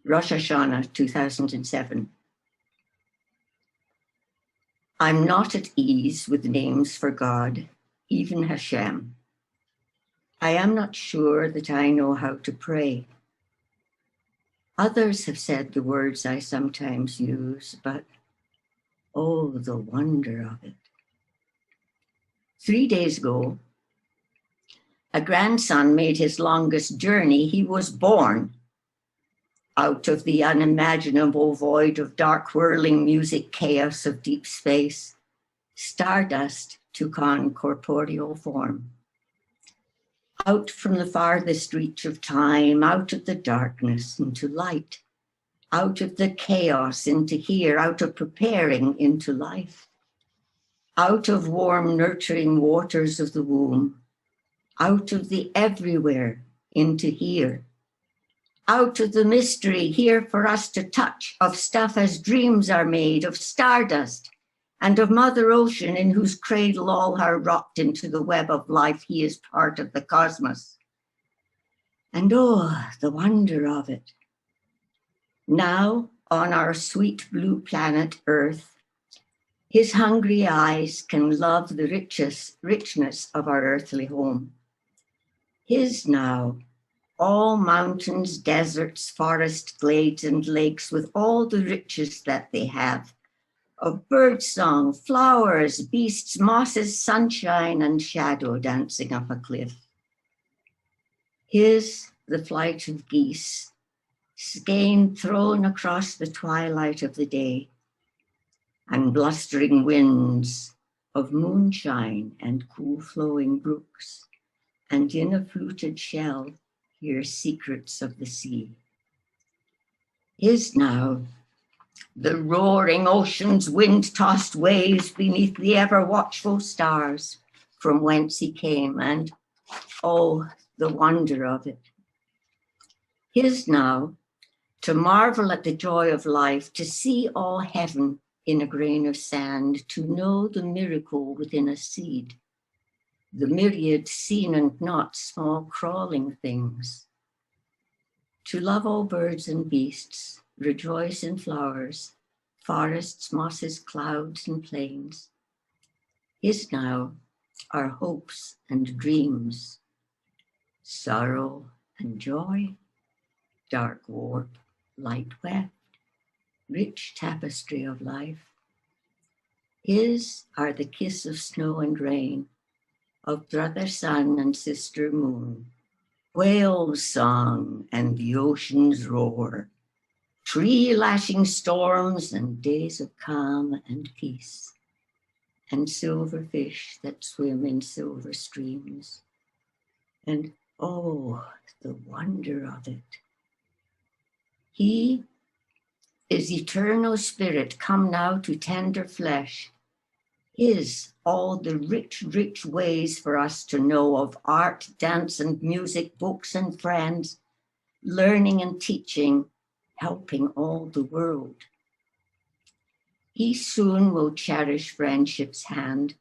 Rosh Hashanah 2007. I'm not at ease with names for God, even Hashem. I am not sure that I know how to pray. Others have said the words I sometimes use, but oh, the wonder of it. 3 days ago, a grandson made his longest journey. He was born out of the unimaginable void of dark whirling music chaos of deep space. Stardust took on corporeal form. Out from the farthest reach of time, out of the darkness into light, out of the chaos into here, out of preparing into life, out of warm nurturing waters of the womb, out of the everywhere into here, out of the mystery here for us to touch of stuff as dreams are made, of stardust, and of Mother Ocean, in whose cradle all are rocked into the web of life. He is part of the cosmos. And oh, the wonder of it. Now, on our sweet blue planet Earth, his hungry eyes can love the richness of our earthly home. His now, all mountains, deserts, forests, glades, and lakes, with all the riches that they have, of birdsong, flowers, beasts, mosses, sunshine, and shadow dancing up a cliff. His, the flight of geese, skein thrown across the twilight of the day, and blustering winds of moonshine and cool flowing brooks, and in a fluted shell hear secrets of the sea. His now, the roaring ocean's wind-tossed waves beneath the ever-watchful stars from whence he came, and oh, the wonder of it. His now, to marvel at the joy of life, to see all heaven in a grain of sand, to know the miracle within a seed, the myriad seen and not small crawling things, to love all birds and beasts, rejoice in flowers, forests, mosses, clouds, and plains. His now are hopes and dreams, sorrow and joy, dark warp, light weft, rich tapestry of life. His are the kiss of snow and rain, of brother sun and sister moon, whale's song and the ocean's roar, tree lashing storms and days of calm and peace, and silver fish that swim in silver streams. And oh, the wonder of it. He is eternal spirit come now to tender flesh. His all the rich, rich ways for us to know of art, dance, and music, books and friends, learning and teaching, helping all the world. He soon will cherish friendship's hand,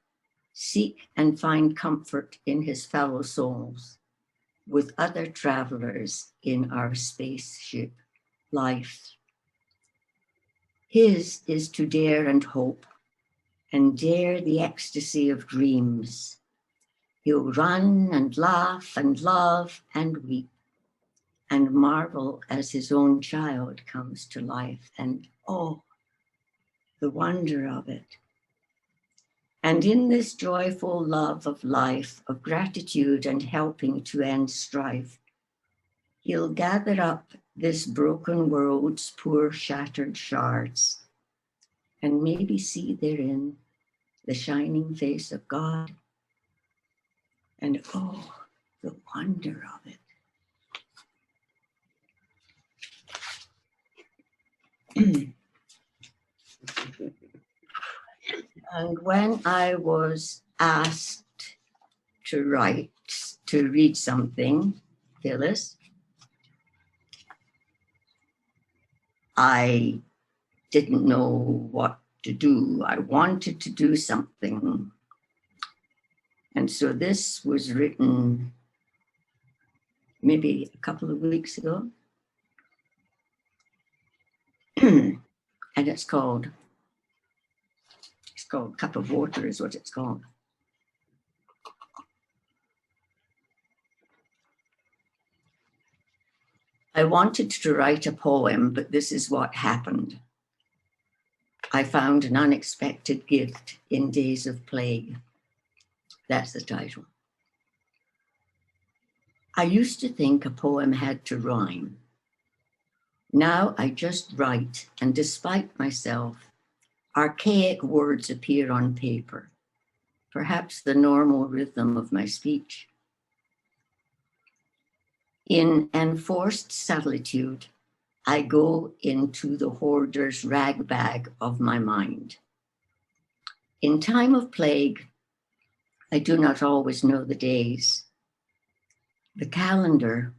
seek and find comfort in his fellow souls, with other travelers in our spaceship life. His is to dare and hope, and dare the ecstasy of dreams. He'll run and laugh and love and weep, and marvel as his own child comes to life, and oh, the wonder of it. And in this joyful love of life, of gratitude and helping to end strife, he'll gather up this broken world's poor shattered shards, and maybe see therein the shining face of God. And oh, the wonder of it. And when I was asked to read something, Phyllis, I didn't know what to do. I wanted to do something. And so this was written maybe a couple of weeks ago. And it's called Cup of Water is what it's called. I wanted to write a poem, but this is what happened. I found an unexpected gift in days of plague. That's the title. I used to think a poem had to rhyme. Now I just write, and despite myself, archaic words appear on paper, perhaps the normal rhythm of my speech. In enforced solitude, I go into the hoarder's ragbag of my mind. In time of plague, I do not always know the days. The calendar,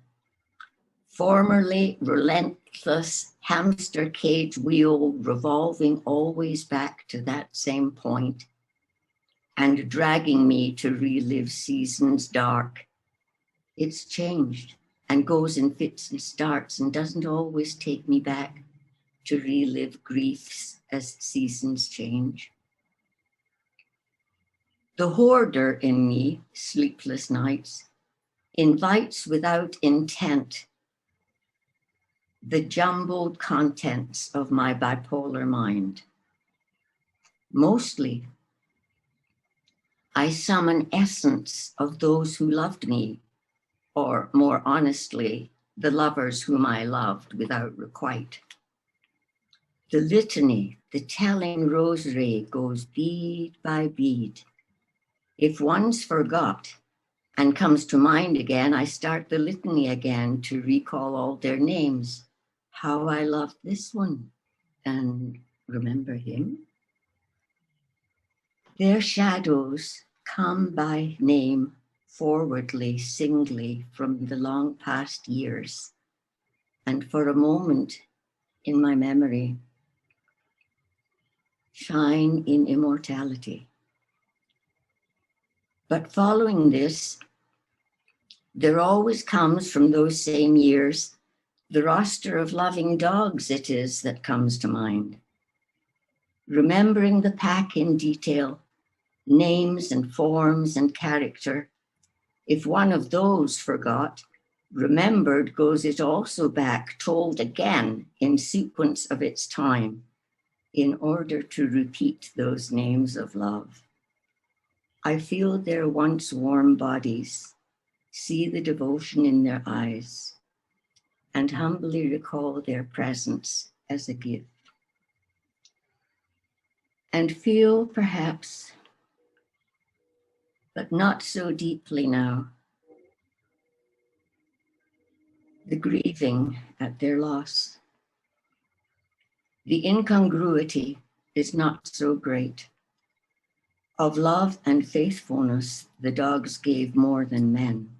formerly relentless hamster cage wheel revolving always back to that same point and dragging me to relive seasons dark. It's changed and goes in fits and starts and doesn't always take me back to relive griefs as seasons change. The hoarder in me, sleepless nights, invites without intent the jumbled contents of my bipolar mind. Mostly, I summon essence of those who loved me, or more honestly, the lovers whom I loved without requite. The litany, the telling rosary goes bead by bead. If one's forgot and comes to mind again, I start the litany again to recall all their names. How I loved this one, and remember him. Their shadows come by name forwardly, singly from the long past years. And for a moment in my memory, shine in immortality. But following this, there always comes from those same years the roster of loving dogs it is that comes to mind. Remembering the pack in detail, names and forms and character, if one of those forgot, remembered goes it also back, told again in sequence of its time, in order to repeat those names of love. I feel their once warm bodies, see the devotion in their eyes, and humbly recall their presence as a gift. And feel perhaps, but not so deeply now, the grieving at their loss. The incongruity is not so great. Of love and faithfulness, the dogs gave more than men.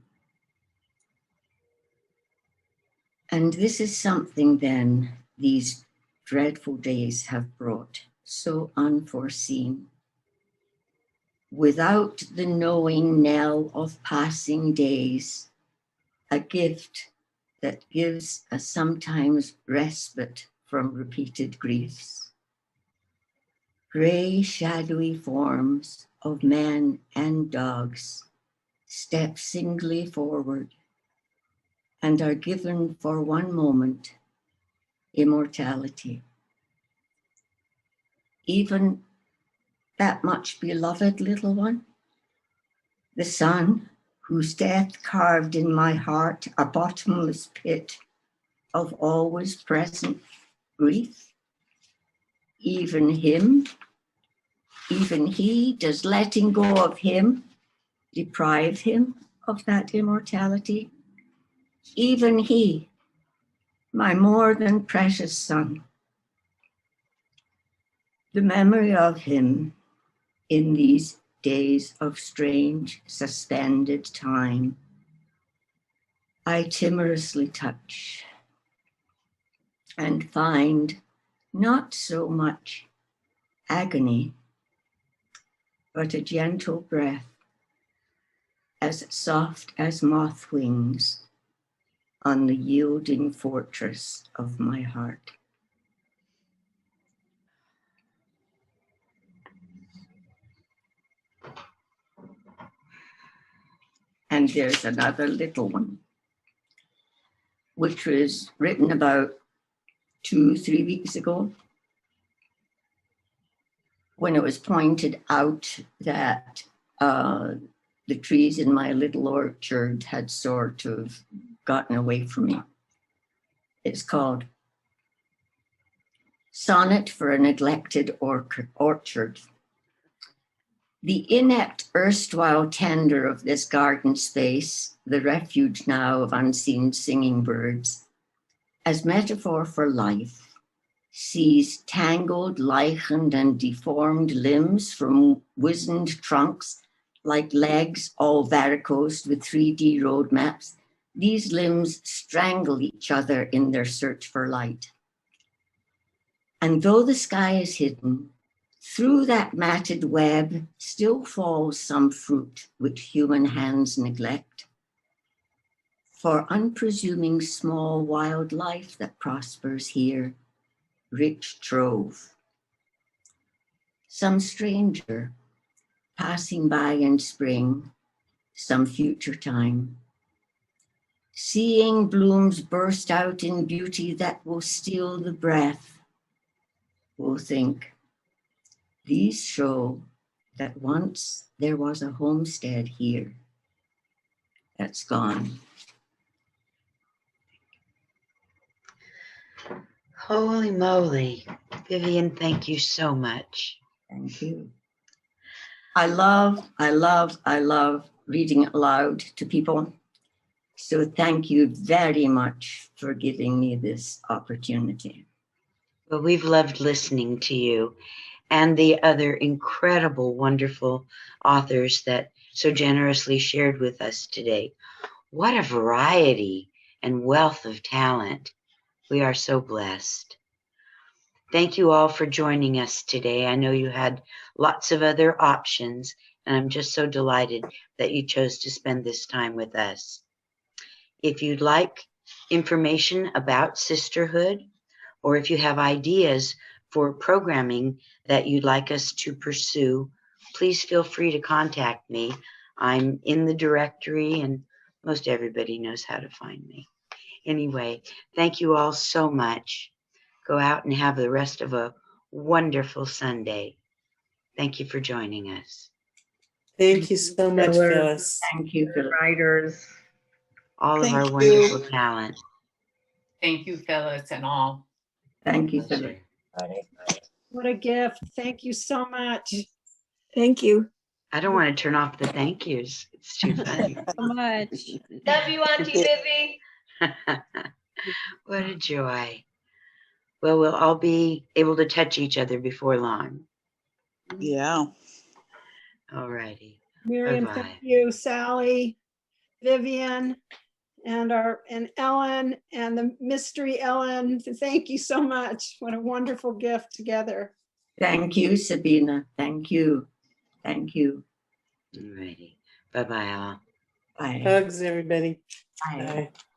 And this is something then these dreadful days have brought, so unforeseen. Without the knowing knell of passing days, a gift that gives a sometimes respite from repeated griefs. Gray, shadowy forms of men and dogs step singly forward and are given for one moment immortality. Even that much beloved little one, the son whose death carved in my heart a bottomless pit of always present grief. Even him, even he, does letting go of him deprive him of that immortality? Even he, my more than precious son, the memory of him in these days of strange, suspended time, I timorously touch and find not so much agony, but a gentle breath, as soft as moth wings, on the yielding fortress of my heart. And there's another little one, which was written about 2-3 weeks ago, when it was pointed out that the trees in my little orchard had sort of gotten away from me. It's called Sonnet for a Neglected Orchard. The inept erstwhile tender of this garden space, the refuge now of unseen singing birds, as metaphor for life, sees tangled, lichened, and deformed limbs from wizened trunks like legs all varicosed with 3D roadmaps. These limbs strangle each other in their search for light. And though the sky is hidden, through that matted web still falls some fruit which human hands neglect. For unpresuming small wildlife that prospers here, rich trove. Some stranger passing by in spring, some future time, seeing blooms burst out in beauty that will steal the breath, will think, these show that once there was a homestead here that's gone. Holy moly. Vivian, thank you so much. Thank you. I love reading aloud to people. So thank you very much for giving me this opportunity. Well, we've loved listening to you and the other incredible, wonderful authors that so generously shared with us today. What a variety and wealth of talent. We are so blessed. Thank you all for joining us today. I know you had lots of other options, and I'm just so delighted that you chose to spend this time with us. If you'd like information about sisterhood, or if you have ideas for programming that you'd like us to pursue, please feel free to contact me. I'm in the directory and most everybody knows how to find me. Anyway, thank you all so much. Go out and have the rest of a wonderful Sunday. Thank you for joining us. Thank you so much, Phyllis. Thank you, Phyllis. Writers. All of Thank our you. wonderful talent. Thank you, Phyllis, and all. Thank you, Phyllis. What a gift. Thank you so much. Thank you I don't want to turn off the thank yous. It's too funny. so much. Love you, Auntie Vivi. What a joy. Well, we'll all be able to touch each other before long. Yeah. All righty. Miriam, Bye-bye. thank you. Sally, Vivian, and Ellen, and the mystery Ellen. Thank you so much. What a wonderful gift together. Thank you, Sabina. Thank you. Thank you. All righty. Bye-bye all. Bye. Hugs, everybody. Bye. Bye.